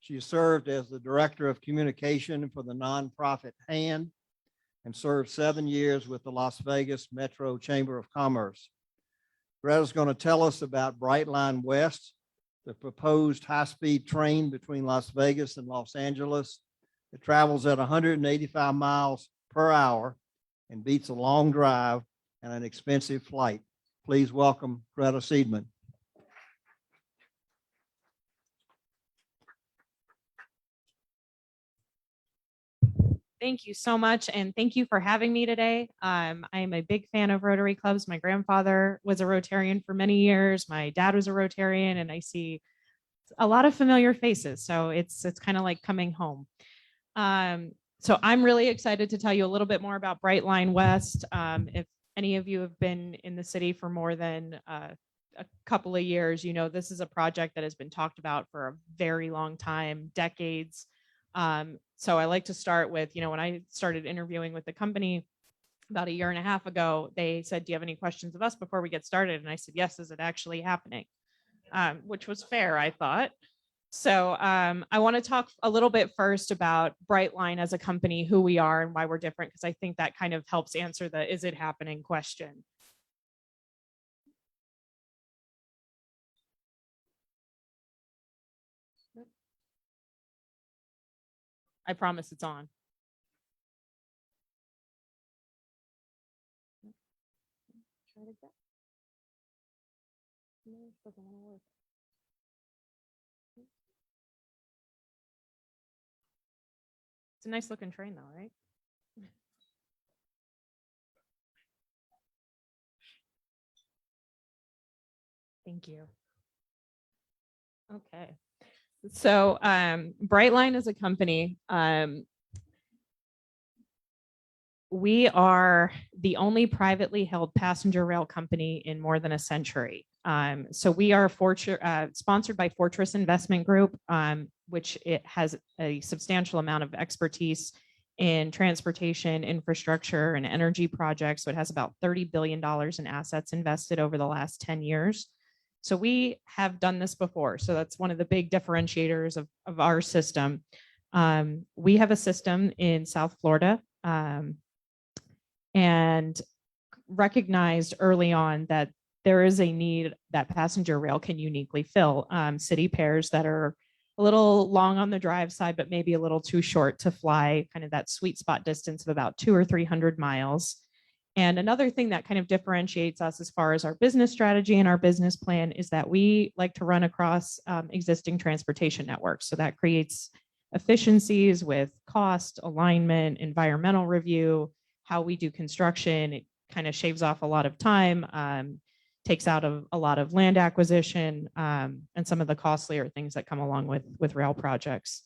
She served as the Director of Communication for the nonprofit HAND and served 7 years with the Las Vegas Metro Chamber of Commerce. Greta's going to tell us about Bright Line West, the proposed high-speed train between Las Vegas and Los Angeles. It travels at 185 miles per hour and beats a long drive and an expensive flight. Please welcome Greta Seidman. Thank you so much. And thank you for having me today. I am a big fan of Rotary clubs. My grandfather was a Rotarian for many years. My dad was a Rotarian, and I see a lot of familiar faces. So it's kind of like coming home. So I'm really excited to tell you a little bit more about Bright Line West. If any of you have been in the city for more than a couple of years, you know this is a project that has been talked about for a very long time, decades. So I like to start with, when I started interviewing with the company about 1.5 years ago, they said, do you have any questions of us before we get started? And I said, yes, is it actually happening? Which was fair, I thought. So I want to talk a little bit first about Brightline as a company, who we are and why we're different, because I think that kind of helps answer the is it happening question. I promise it's on. did that? No, it doesn't wanna work. It's a nice looking train though, right? Thank you. Okay. So Brightline is a company. We are the only privately held passenger rail company in more than a century. So we are sponsored by Fortress Investment Group, which it has a substantial amount of expertise in transportation, infrastructure, and energy projects. So it has about $30 billion in assets invested over the last 10 years. So we have done this before. So that's one of the big differentiators of our system. We have a system in South Florida, and recognized early on that there is a need that passenger rail can uniquely fill. City pairs that are a little long on the drive side, but maybe a little too short to fly, kind of that sweet spot distance of about 200 or 300 miles. And another thing that kind of differentiates us as far as our business strategy and our business plan is that we like to run across existing transportation networks. So that creates efficiencies with cost, alignment, environmental review, how we do construction. It kind of shaves off a lot of time, takes out a lot of land acquisition, and some of the costlier things that come along with rail projects.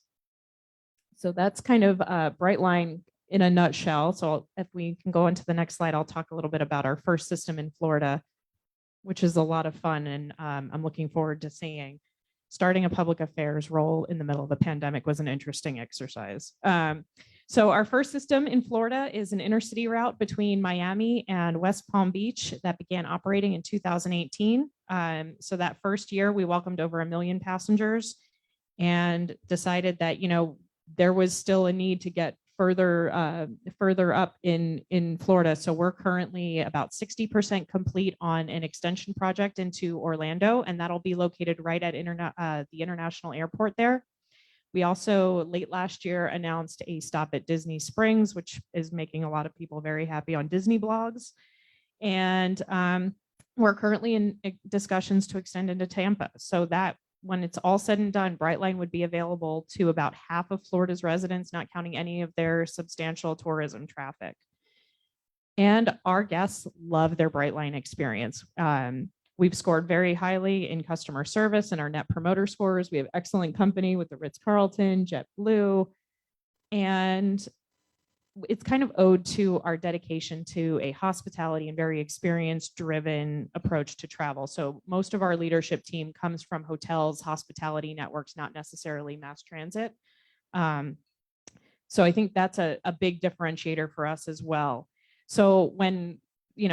So that's kind of Brightline in a nutshell. So if we can go into the next slide, I'll talk a little bit about our first system in Florida, which is a lot of fun, and I'm looking forward to seeing. Starting a public affairs role in the middle of a pandemic was an interesting exercise. So our first system in Florida is an intercity route between Miami and West Palm Beach that began operating in 2018. So that first year, we welcomed over 1 million passengers and decided that, there was still a need to get further up in Florida. So we're currently about 60% complete on an extension project into Orlando, and that'll be located right at the international airport there. We also late last year announced a stop at Disney Springs, which is making a lot of people very happy on Disney blogs. And we're currently in discussions to extend into Tampa. So that when it's all said and done, Brightline would be available to about half of Florida's residents, not counting any of their substantial tourism traffic. And our guests love their Brightline experience. We've scored very highly in customer service and our net promoter scores. We have excellent company with the Ritz-Carlton, JetBlue, and it's kind of owed to our dedication to a hospitality and very experience-driven approach to travel. So most of our leadership team comes from hotels, hospitality networks, not necessarily mass transit. So I think that's a big differentiator for us as well. So when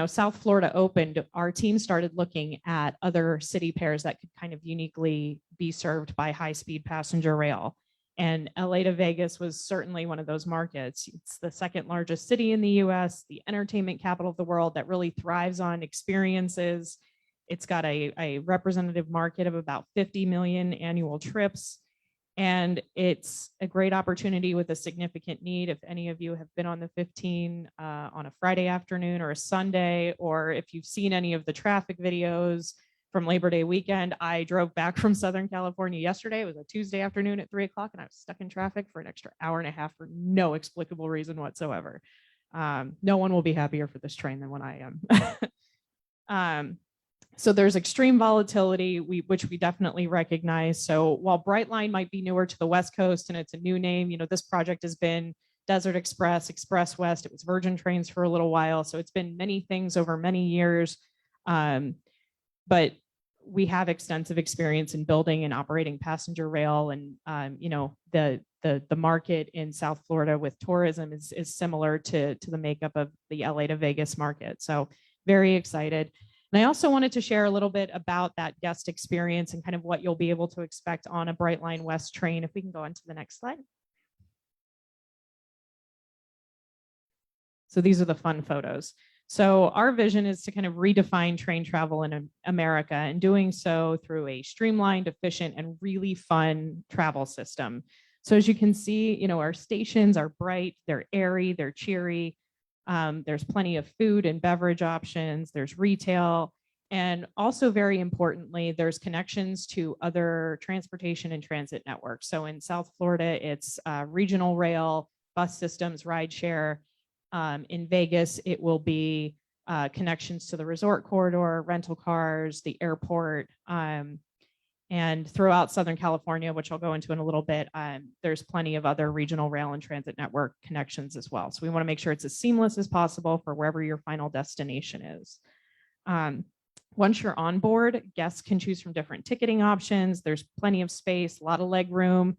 South Florida opened, our team started looking at other city pairs that could kind of uniquely be served by high-speed passenger rail. And LA to Vegas was certainly one of those markets. It's the second largest city in the US, the entertainment capital of the world that really thrives on experiences. It's got a representative market of about 50 million annual trips. And it's a great opportunity with a significant need. If any of you have been on the 15 on a Friday afternoon or a Sunday, or if you've seen any of the traffic videos from Labor Day weekend, I drove back from Southern California yesterday. It was a Tuesday afternoon at 3 o'clock, and I was stuck in traffic for an extra hour and a half for no explicable reason whatsoever. No one will be happier for this train than when I am. So there's extreme volatility, which we definitely recognize. So while Brightline might be newer to the West Coast and it's a new name, this project has been Desert Express, Express West. It was Virgin Trains for a little while. So it's been many things over many years. But we have extensive experience in building and operating passenger rail, and the market in South Florida with tourism is similar to the makeup of the LA to Vegas market. So very excited. And I also wanted to share a little bit about that guest experience and kind of what you'll be able to expect on a Brightline West train. If we can go on to the next slide. So these are the fun photos. So our vision is to kind of redefine train travel in America, and doing so through a streamlined, efficient, and really fun travel system. So as you can see, our stations are bright, they're airy, they're cheery. There's plenty of food and beverage options. There's retail. And also, very importantly, there's connections to other transportation and transit networks. So in South Florida, it's regional rail, bus systems, rideshare. In Vegas, it will be connections to the resort corridor, rental cars, the airport. And throughout Southern California, which I'll go into in a little bit, there's plenty of other regional rail and transit network connections as well. So we want to make sure it's as seamless as possible for wherever your final destination is. Once you're on board, guests can choose from different ticketing options. There's plenty of space, a lot of leg room.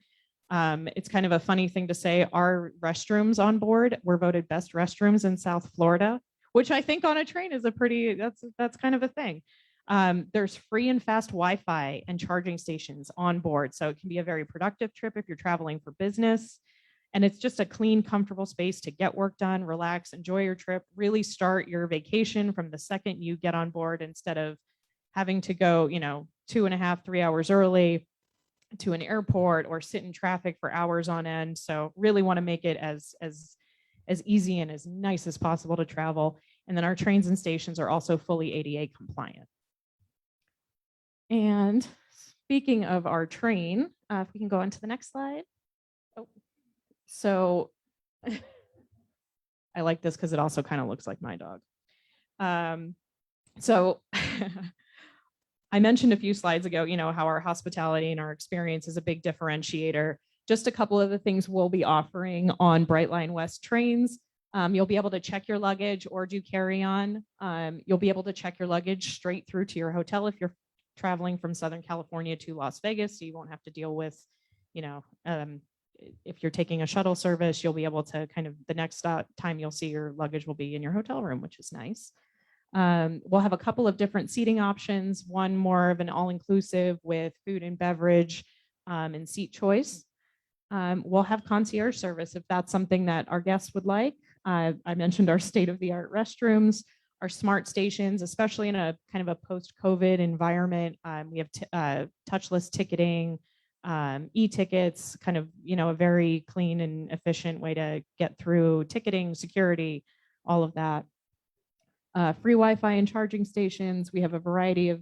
It's kind of a funny thing to say, our restrooms on board were voted best restrooms in South Florida, which I think on a train is a pretty, that's kind of a thing. There's free and fast Wi-Fi and charging stations on board. So it can be a very productive trip if you're traveling for business. And it's just a clean, comfortable space to get work done, relax, enjoy your trip, really start your vacation from the second you get on board instead of having to go, 2.5, 3 hours early to an airport or sit in traffic for hours on end. So really want to make it as easy and as nice as possible to travel. And then our trains and stations are also fully ADA compliant. And speaking of our train, if we can go on to the next slide. Oh, so I like this because it also kind of looks like my dog. So I mentioned a few slides ago, how our hospitality and our experience is a big differentiator. Just a couple of the things we'll be offering on Brightline West trains. You'll be able to check your luggage or do carry-on. You'll be able to check your luggage straight through to your hotel if you're traveling from Southern California to Las Vegas. So you won't have to deal with, if you're taking a shuttle service, you'll be able to the next time you'll see your luggage will be in your hotel room, which is nice. We'll have a couple of different seating options, one more of an all-inclusive with food and beverage and seat choice. We'll have concierge service if that's something that our guests would like. I mentioned our state-of-the-art restrooms, our smart stations, especially in a kind of a post-COVID environment. We have touchless ticketing, e-tickets, a very clean and efficient way to get through ticketing, security, all of that. Free Wi-Fi and charging stations. We have a variety of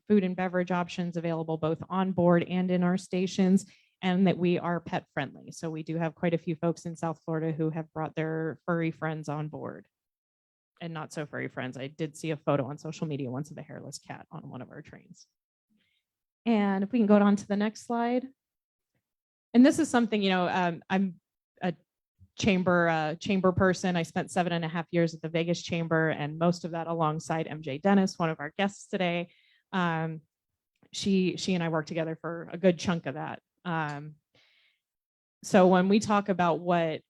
food and beverage options available both on board and in our stations, and that we are pet friendly. So we do have quite a few folks in South Florida who have brought their furry friends on board. And not so furry friends. I did see a photo on social media once of a hairless cat on one of our trains. And if we can go on to the next slide. And this is something, I'm a chamber person. I spent 7.5 years at the Vegas Chamber, and most of that alongside MJ Dennis, one of our guests today. She and I worked together for a good chunk of that. So when we talk about what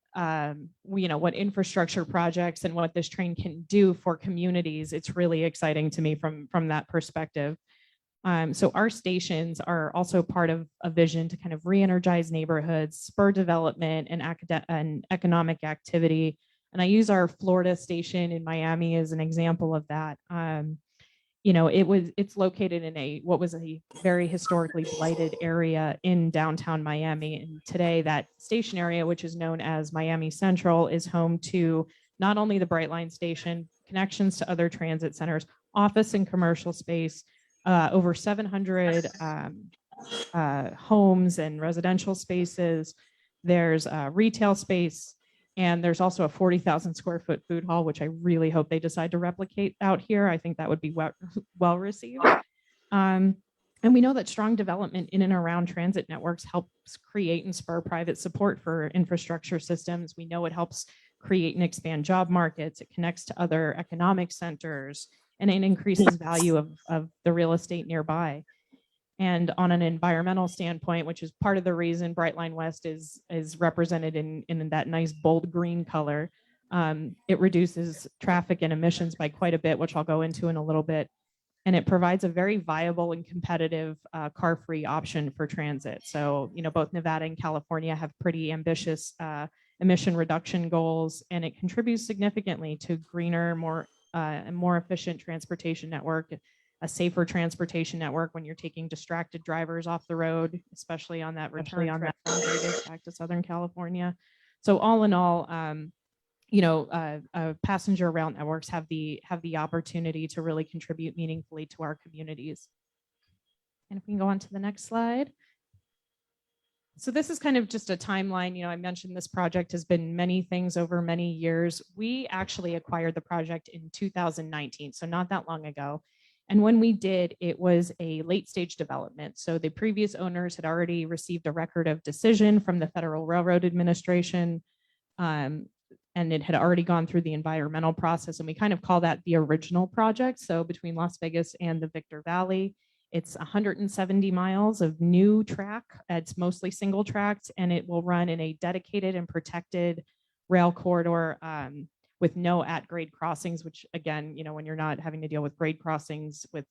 infrastructure projects and what this train can do for communities, it's really exciting to me from that perspective. So our stations are also part of a vision to kind of re-energize neighborhoods, spur development and economic activity. And I use our Florida station in Miami as an example of that. It's located in what was a very historically blighted area in downtown Miami. And today that station area, which is known as Miami Central, is home to not only the Brightline station, connections to other transit centers, office and commercial space, over 700 homes and residential spaces. There's retail space, and there's also a 40,000 square foot food hall, which I really hope they decide to replicate out here. I think that would be well received. And we know that strong development in and around transit networks helps create and spur private support for infrastructure systems. We know it helps create and expand job markets. It connects to other economic centers, and it increases value of the real estate nearby. And on an environmental standpoint, which is part of the reason Brightline West is represented in that nice bold green color, it reduces traffic and emissions by quite a bit, which I'll go into in a little bit. And it provides a very viable and competitive car-free option for transit. So, both Nevada and California have pretty ambitious emission reduction goals, and it contributes significantly to greener, more efficient transportation network, a safer transportation network when you're taking distracted drivers off the road, especially on that return trip from Vegas back to Southern California. So all in all, passenger rail networks have the opportunity to really contribute meaningfully to our communities. And if we can go on to the next slide. So this is kind of just a timeline. I mentioned this project has been many things over many years. We actually acquired the project in 2019, so not that long ago. And when we did, it was a late stage development. So the previous owners had already received a record of decision from the Federal Railroad Administration, and it had already gone through the environmental process. And we kind of call that the original project. So between Las Vegas and the Victor Valley, it's 170 miles of new track. It's mostly single tracked, and it will run in a dedicated and protected rail corridor with no at-grade crossings, which again, when you're not having to deal with grade crossings with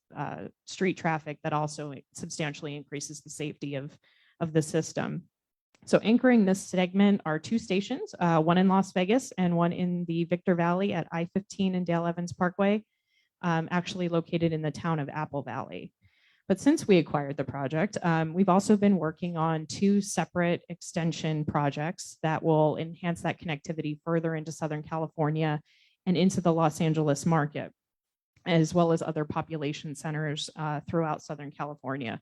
street traffic, that also substantially increases the safety of the system. So anchoring this segment are two stations, one in Las Vegas and one in the Victor Valley at I-15 and Dale Evans Parkway, actually located in the town of Apple Valley. But since we acquired the project, we've also been working on two separate extension projects that will enhance that connectivity further into Southern California and into the Los Angeles market, as well as other population centers throughout Southern California.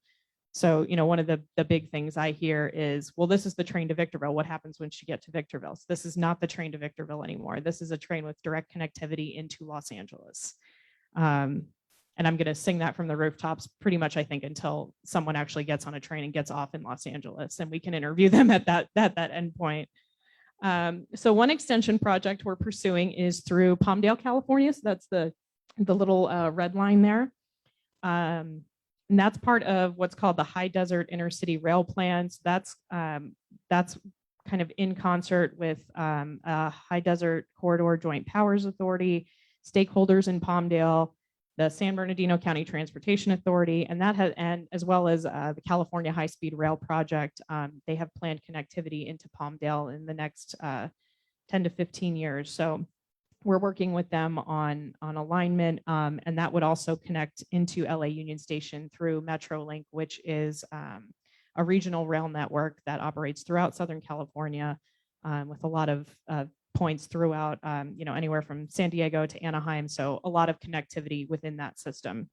So, one of the big things I hear is, well, this is the train to Victorville. What happens once you get to Victorville? So this is not the train to Victorville anymore. This is a train with direct connectivity into Los Angeles. And I'm going to sing that from the rooftops pretty much, I think, until someone actually gets on a train and gets off in Los Angeles, and we can interview them at that endpoint. So one extension project we're pursuing is through Palmdale, California. So that's the little red line there. And that's part of what's called the High Desert Intercity Rail Plan. So that's kind of in concert with High Desert Corridor Joint Powers Authority, stakeholders in Palmdale, the San Bernardino County Transportation Authority, and as well as the California High Speed Rail Project. They have planned connectivity into Palmdale in the next 10 to 15 years. So we're working with them on alignment, and that would also connect into LA Union Station through MetroLink, which is a regional rail network that operates throughout Southern California with a lot of points throughout, anywhere from San Diego to Anaheim. So a lot of connectivity within that system.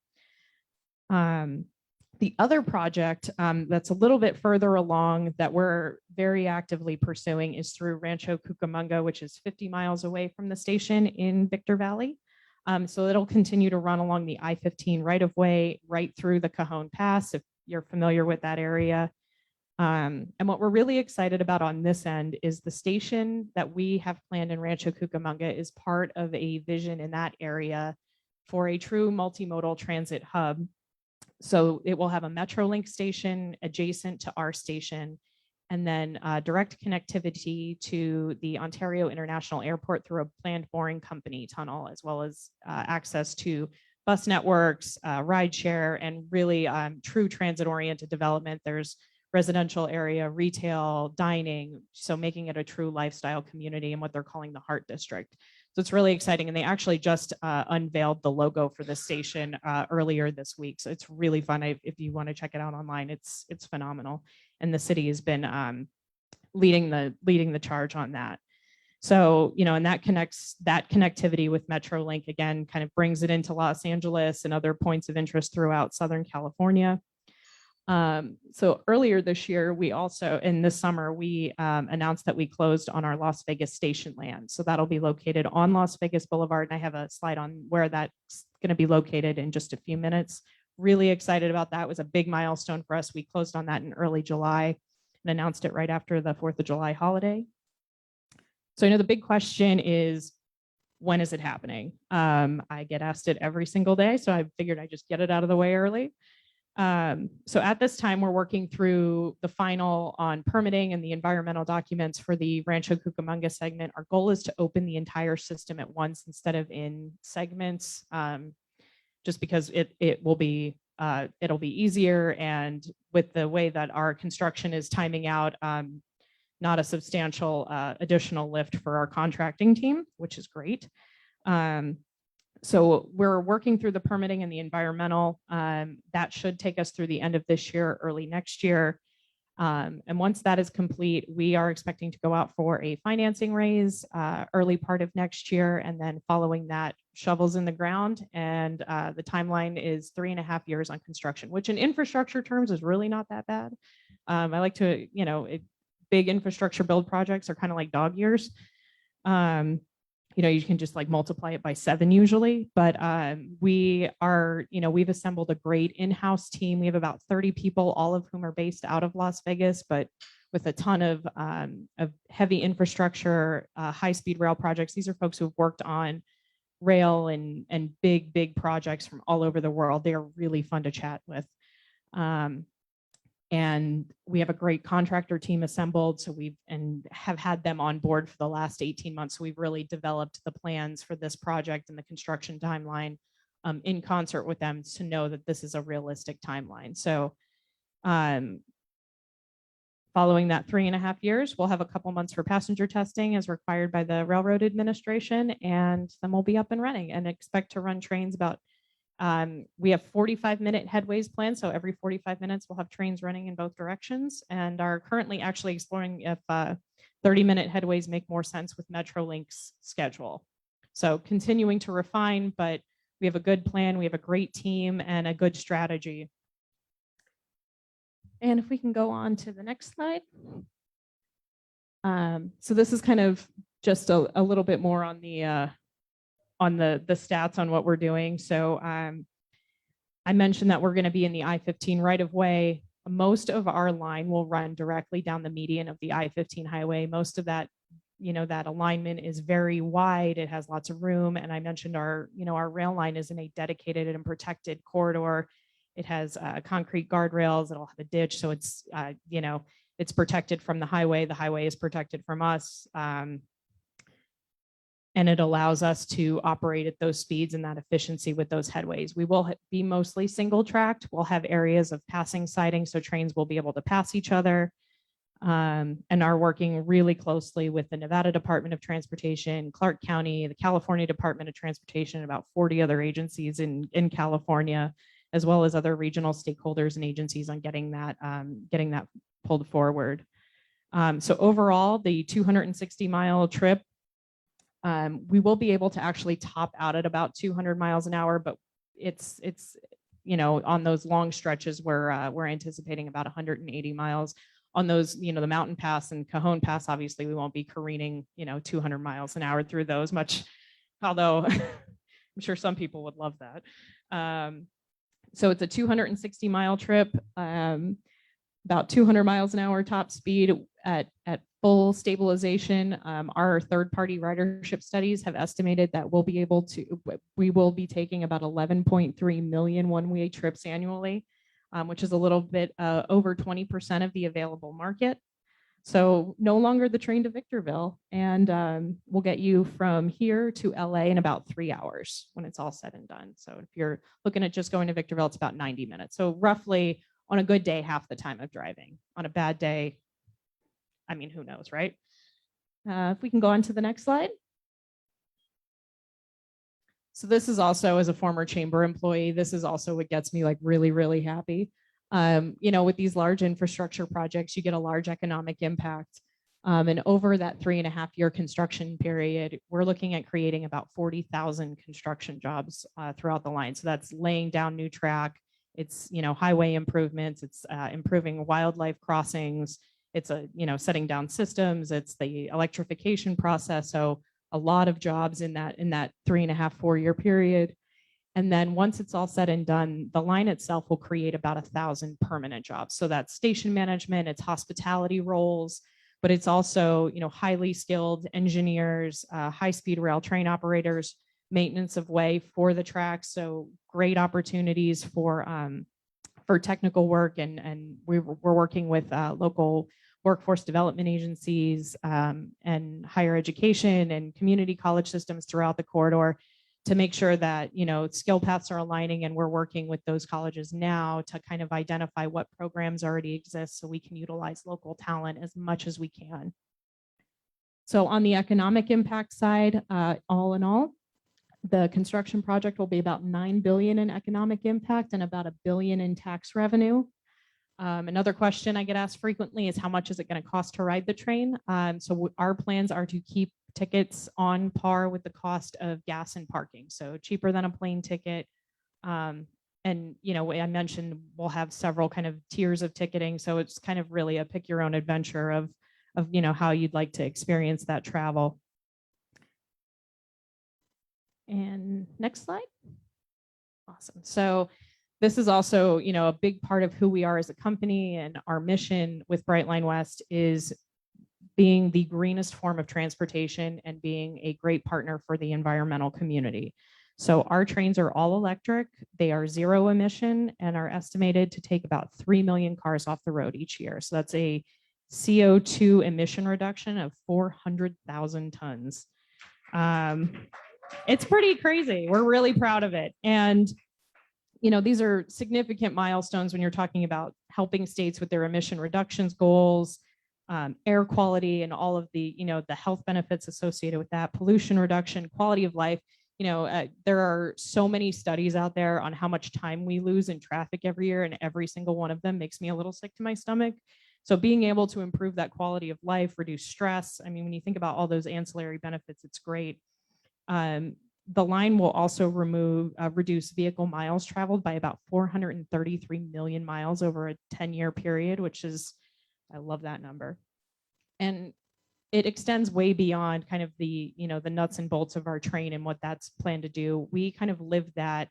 The other project that's a little bit further along that we're very actively pursuing is through Rancho Cucamonga, which is 50 miles away from the station in Victor Valley. So it'll continue to run along the I-15 right-of-way right through the Cajon Pass, if you're familiar with that area. And what we're really excited about on this end is the station that we have planned in Rancho Cucamonga is part of a vision in that area for a true multimodal transit hub. So it will have a MetroLink station adjacent to our station, and then direct connectivity to the Ontario International Airport through a planned mooring company tunnel, as well as access to bus networks, rideshare, and really true transit-oriented development. There's residential area, retail, dining, so making it a true lifestyle community and what they're calling the Heart District. So it's really exciting. And they actually just unveiled the logo for the station earlier this week. So it's really fun. If you want to check it out online, it's phenomenal. And the city has been leading the charge on that. So, and that connectivity with MetroLink, again, kind of brings it into Los Angeles and other points of interest throughout Southern California. So earlier this year, in this summer, we announced that we closed on our Las Vegas station land. So that'll be located on Las Vegas Boulevard. And I have a slide on where that's going to be located in just a few minutes. Really excited about that. It was a big milestone for us. We closed on that in early July and announced it right after the 4th of July holiday. So I know the big question is, when is it happening? I get asked it every single day, so I figured I'd just get it out of the way early. So at this time, we're working through the final on permitting and the environmental documents for the Rancho Cucamonga segment. Our goal is to open the entire system at once instead of in segments, just because it'll be easier, and with the way that our construction is timing out, not a substantial additional lift for our contracting team, which is great. So we're working through the permitting and the environmental. That should take us through the end of this year, early next year. And once that is complete, we are expecting to go out for a financing raise early part of next year. And then following that, shovels in the ground. And the timeline is 3.5 years on construction, which in infrastructure terms is really not that bad. I like to, big infrastructure build projects are kind of like dog years. You can just like multiply it by 7 usually, but we've assembled a great in-house team. We have about 30 people, all of whom are based out of Las Vegas, but with a ton of heavy infrastructure, high-speed rail projects. These are folks who have worked on rail and big projects from all over the world. They are really fun to chat with. And we have a great contractor team assembled. So have had them on board for the last 18 months. So we've really developed the plans for this project and the construction timeline in concert with them to know that this is a realistic timeline. So following that 3.5 years, we'll have a couple months for passenger testing as required by the Railroad Administration, and then we'll be up and running and expect to run trains about we have 45-minute headways planned. So every 45 minutes, we'll have trains running in both directions, and are currently actually exploring if 30-minute headways make more sense with Metrolink's schedule. So continuing to refine, but we have a good plan. We have a great team and a good strategy. And if we can go on to the next slide. So this is kind of just a little bit more on the stats on what we're doing. So I mentioned that we're going to be in the I-15 right of way. Most of our line will run directly down the median of the I-15 highway. Most of that, that alignment is very wide. It has lots of room. And I mentioned our rail line is in a dedicated and protected corridor. It has concrete guardrails. It'll have a ditch. So it's, it's protected from the highway. The highway is protected from us. And it allows us to operate at those speeds and that efficiency with those headways. We will be mostly single tracked. We'll have areas of passing siding, so trains will be able to pass each other, and are working really closely with the Nevada Department of Transportation, Clark County, the California Department of Transportation, about 40 other agencies in California, as well as other regional stakeholders and agencies on getting that pulled forward. So overall, the 260-mile trip, we will be able to actually top out at about 200 miles an hour, but it's on those long stretches where we're anticipating about 180 miles. On those, the Mountain Pass and Cajon Pass, obviously we won't be careening 200 miles an hour through those much, although I'm sure some people would love that. So it's a 260-mile trip, about 200 miles an hour top speed at full stabilization. Our third-party ridership studies have estimated that we will be taking about 11.3 million one-way trips annually, which is a little bit over 20% of the available market. So no longer the train to Victorville, and we'll get you from here to LA in about 3 hours when it's all said and done. So if you're looking at just going to Victorville, it's about 90 minutes. So roughly on a good day, half the time of driving. On a bad day, I mean, who knows, right? If we can go on to the next slide. So this is also, as a former chamber employee, this is also what gets me like really, really happy. With these large infrastructure projects, you get a large economic impact. And over that 3.5-year construction period, we're looking at creating about 40,000 construction jobs throughout the line. So that's laying down new track. It's, highway improvements. It's improving wildlife crossings. It's setting down systems. It's the electrification process. So a lot of jobs in that 3.5-4-year period. And then once it's all said and done, the line itself will create about 1,000 permanent jobs. So that's station management, it's hospitality roles, but it's also, highly skilled engineers, high-speed rail train operators, maintenance of way for the tracks. So great opportunities for technical work, and we're working with local workforce development agencies and higher education and community college systems throughout the corridor to make sure that skill paths are aligning, and we're working with those colleges now to kind of identify what programs already exist so we can utilize local talent as much as we can. So on the economic impact side, all in all, the construction project will be about $9 billion in economic impact and about $1 billion in tax revenue. Another question I get asked frequently is how much is it going to cost to ride the train? Our plans are to keep tickets on par with the cost of gas and parking, so cheaper than a plane ticket. And I mentioned we'll have several kind of tiers of ticketing, so it's kind of really a pick your own adventure of how you'd like to experience that travel. And next slide. Awesome. So this is also, a big part of who we are as a company, and our mission with Brightline West is being the greenest form of transportation and being a great partner for the environmental community. So our trains are all electric, they are zero emission, and are estimated to take about 3 million cars off the road each year. So that's a CO2 emission reduction of 400,000 tons. It's pretty crazy. We're really proud of it. And these are significant milestones when you're talking about helping states with their emission reductions goals, air quality, and all of the, the health benefits associated with that, pollution reduction, quality of life. There are so many studies out there on how much time we lose in traffic every year, and every single one of them makes me a little sick to my stomach. So being able to improve that quality of life, reduce stress, I mean, when you think about all those ancillary benefits, it's great. The line will also reduce vehicle miles traveled by about 433 million miles over a 10-year period, which is, I love that number. And it extends way beyond kind of the, the nuts and bolts of our train and what that's planned to do. We kind of live that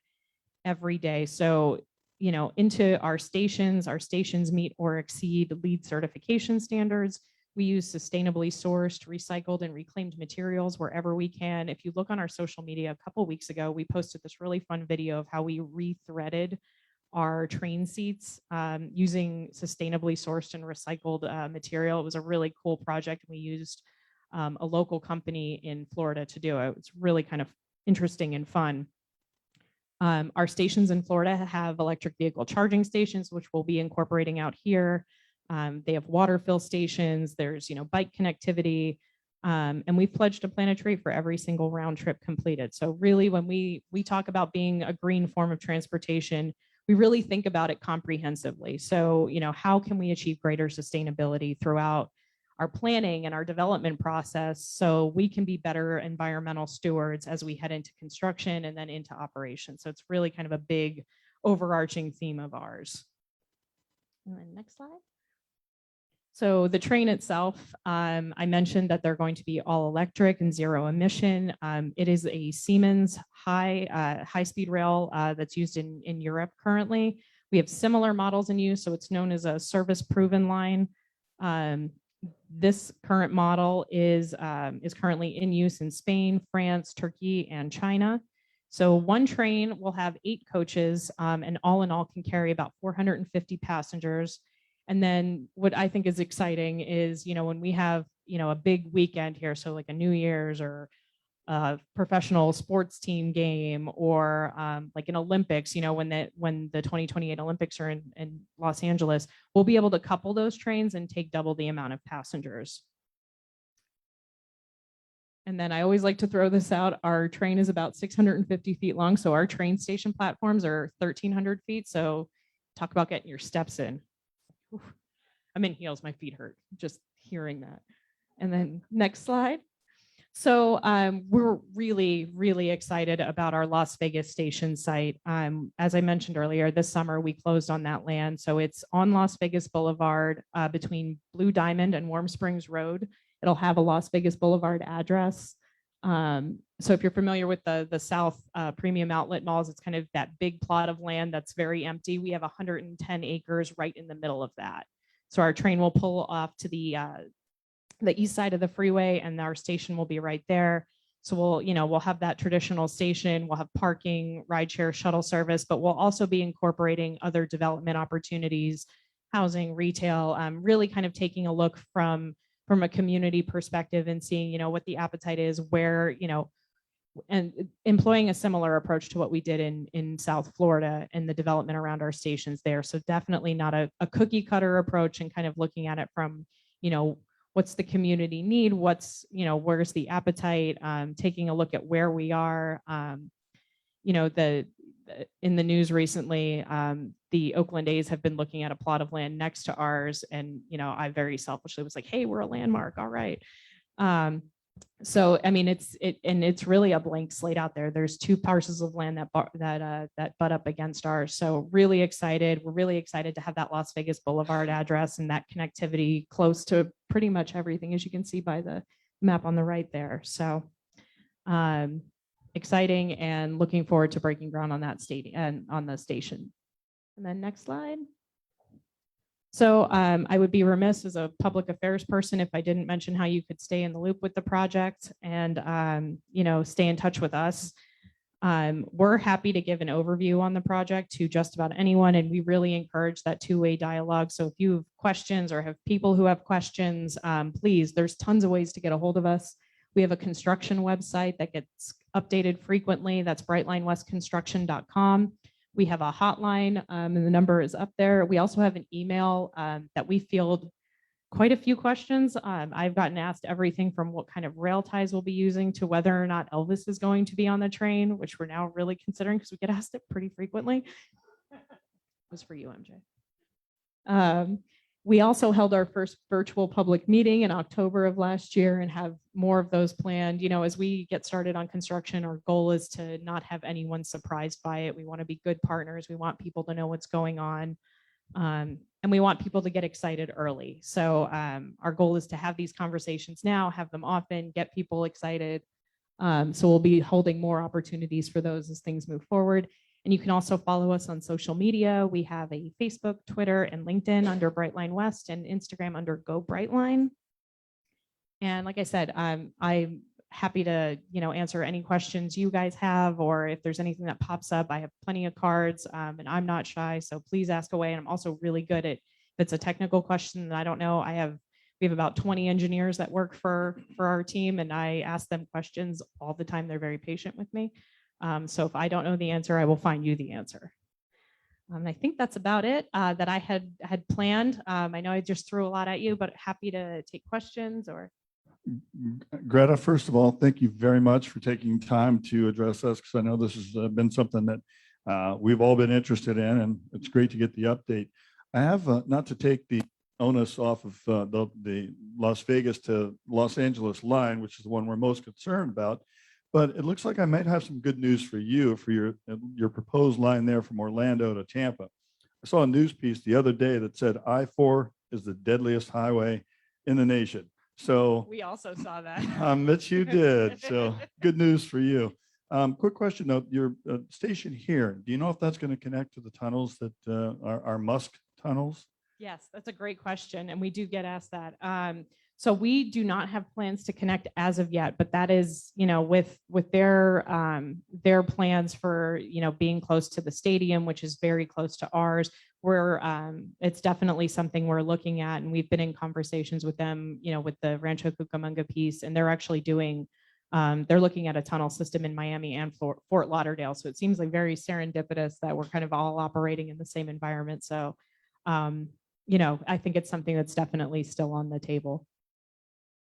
every day. So, into our stations meet or exceed LEED certification standards. We use sustainably sourced, recycled, and reclaimed materials wherever we can. If you look on our social media, a couple of weeks ago, we posted this really fun video of how we rethreaded our train seats using sustainably sourced and recycled material. It was a really cool project. We used a local company in Florida to do it. It's really kind of interesting and fun. Our stations in Florida have electric vehicle charging stations, which we'll be incorporating out here. They have water fill stations. There's, bike connectivity. And we've pledged to plant a tree for every single round trip completed. So really, when we talk about being a green form of transportation, we really think about it comprehensively. So, how can we achieve greater sustainability throughout our planning and our development process so we can be better environmental stewards as we head into construction and then into operation. So it's really kind of a big overarching theme of ours. And then next slide. So the train itself, I mentioned that they're going to be all electric and zero emission. It is a Siemens high-speed rail that's used in Europe currently. We have similar models in use, so it's known as a service proven line. This current model is currently in use in Spain, France, Turkey, and China. So one train will have 8 coaches, and all in all can carry about 450 passengers. And then what I think is exciting is, when we have, a big weekend here, so like a New Year's or a professional sports team game, or like an Olympics, when the 2028 Olympics are in Los Angeles, we'll be able to couple those trains and take double the amount of passengers. And then I always like to throw this out. Our train is about 650 feet long. So our train station platforms are 1,300 feet. So talk about getting your steps in. Oof. I'm in heels, my feet hurt just hearing that. And then next slide. So we're really, really excited about our Las Vegas station site. As I mentioned earlier, this summer we closed on that land. So it's on Las Vegas Boulevard between Blue Diamond and Warm Springs Road. It'll have a Las Vegas Boulevard address. So if you're familiar with the South Premium Outlet malls, it's kind of that big plot of land that's very empty. We have 110 acres right in the middle of that. So our train will pull off to the east side of the freeway, and our station will be right there. So we'll have that traditional station. We'll have parking, rideshare, shuttle service, but we'll also be incorporating other development opportunities, housing, retail, really kind of taking a look from a community perspective and seeing, what the appetite is, where, and employing a similar approach to what we did in South Florida and the development around our stations there. So definitely not a cookie cutter approach, and kind of looking at it from, what's the community need? What's, where's the appetite? Taking a look at where we are. The in the news recently, the Oakland A's have been looking at a plot of land next to ours. And, I very selfishly was like, hey, we're a landmark. All right. So, I mean, it's really a blank slate out there. There's 2 parcels of land that butt up against ours. So really excited. We're really excited to have that Las Vegas Boulevard address and that connectivity close to pretty much everything, as you can see by the map on the right there. So exciting and looking forward to breaking ground on that stadium and on the station. And then next slide. So I would be remiss as a public affairs person if I didn't mention how you could stay in the loop with the project and, stay in touch with us. We're happy to give an overview on the project to just about anyone, and we really encourage that two-way dialogue. So if you have questions or have people who have questions, please, there's tons of ways to get a hold of us. We have a construction website that gets updated frequently. That's brightlinewestconstruction.com. We have a hotline, and the number is up there. We also have an email that we field quite a few questions. I've gotten asked everything from what kind of rail ties we'll be using to whether or not Elvis is going to be on the train, which we're now really considering because we get asked it pretty frequently. It was for you, MJ. We also held our first virtual public meeting in October of last year and have more of those planned. As we get started on construction, our goal is to not have anyone surprised by it. We want to be good partners. We want people to know what's going on. And we want people to get excited early. So our goal is to have these conversations now, have them often, get people excited. So we'll be holding more opportunities for those as things move forward. And you can also follow us on social media. We have a Facebook, Twitter, and LinkedIn under Brightline West and Instagram under Go Brightline. And like I said, I'm happy to answer any questions you guys have, or if there's anything that pops up. I have plenty of cards, and I'm not shy, so please ask away. And I'm also really good at if it's a technical question that I don't know. We have about 20 engineers that work for our team, and I ask them questions all the time. They're very patient with me. So if I don't know the answer, I will find you the answer. I think that's about it that I had planned. I know I just threw a lot at you, but happy to take questions or. Greta, first of all, thank you very much for taking time to address us, because I know this has been something that we've all been interested in, and it's great to get the update. I have, not to take the onus off of the Las Vegas to Los Angeles line, which is the one we're most concerned about, but it looks like I might have some good news for you for your proposed line there from Orlando to Tampa. I saw a news piece the other day that said I-4 is the deadliest highway in the nation. So we also saw that. Bet you did. So good news for you. Quick question though, your station here, do you know if that's going to connect to the tunnels that are Musk tunnels? Yes, that's a great question. And we do get asked that. So we do not have plans to connect as of yet, but that is, with their plans for, being close to the stadium, which is very close to ours. It's definitely something we're looking at, and we've been in conversations with them, with the Rancho Cucamonga piece, and they're actually they're looking at a tunnel system in Miami and Fort Lauderdale. So it seems like very serendipitous that we're kind of all operating in the same environment. So, I think it's something that's definitely still on the table.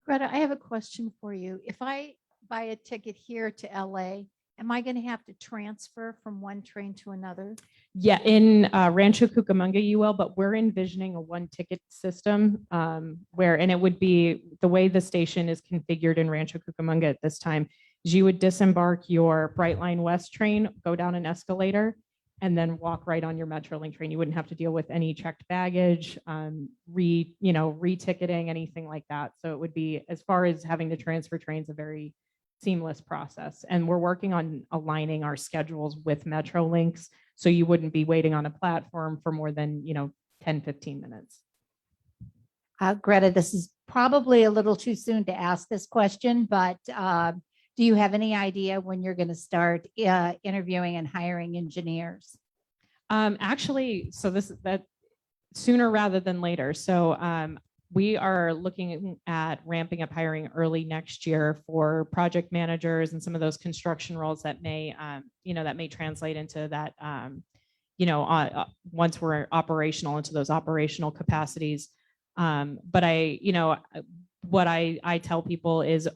Greta, I have a question for you. If I buy a ticket here to LA, am I going to have to transfer from one train to another? Yeah, in Rancho Cucamonga you will, but we're envisioning a one ticket system and it would be the way the station is configured in Rancho Cucamonga at this time is you would disembark your Brightline West train, go down an escalator, and then walk right on your Metrolink train. You wouldn't have to deal with any checked baggage, re-ticketing, anything like that. So it would be, as far as having to transfer trains, a very seamless process. And we're working on aligning our schedules with Metrolinks, so you wouldn't be waiting on a platform for more than 10, 15 minutes. Greta, this is probably a little too soon to ask this question, but do you have any idea when you're going to start interviewing and hiring engineers? Actually, so that sooner rather than later. So we are looking at ramping up hiring early next year for project managers and some of those construction roles that may, that may translate into that, once we're operational, into those operational capacities. But what I tell people is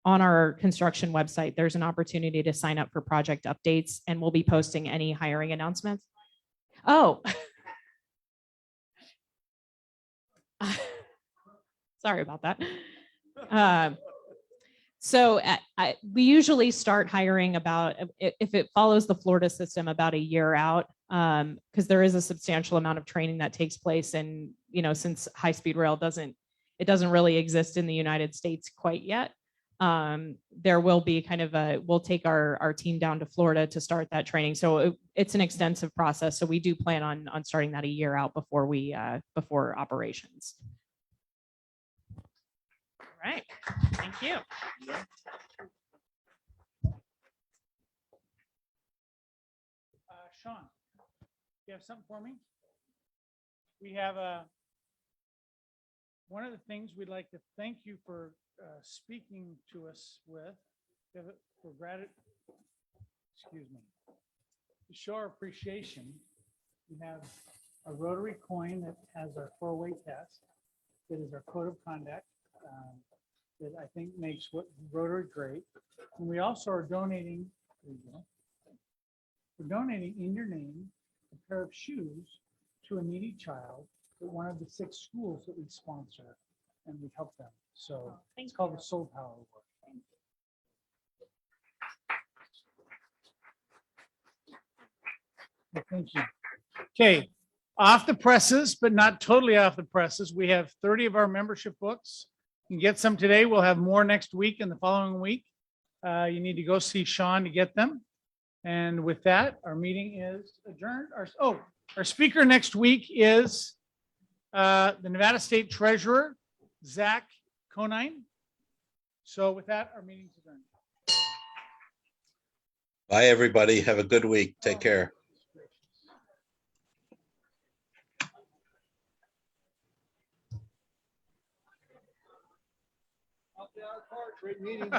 on our construction website, there's an opportunity to sign up for project updates, and we'll be posting any hiring announcements. Oh. Sorry about that. So we usually start hiring about, if it follows the Florida system, about a year out, because there is a substantial amount of training that takes place. And, you know, since high-speed rail doesn't really exist in the United States quite yet, there will be kind of we'll take our team down to Florida to start that training. So it's an extensive process. So we do plan on starting that a year out before operations. All right, thank you. Sean, you have something for me? We have one of the things we'd like to thank you for speaking to us with, for gratitude, excuse me, to show our appreciation. We have a Rotary coin that has our 4-way test. That is our code of conduct. That I think makes what Rotary great. And we also are donating, we're donating in your name a pair of shoes to a needy child at one of the 6 schools that we sponsor, and we help them. So it's called the Soul Power Award. Thank you. Okay, off the presses, but not totally off the presses, we have 30 of our membership books. You can get some today. We'll have more next week and the following week. You need to go see Sean to get them. And with that, our meeting is adjourned. Our speaker next week is the Nevada State Treasurer, Zach Conine. So with that, our meeting's adjourned. Bye, everybody. Have a good week. Take care. Great meeting.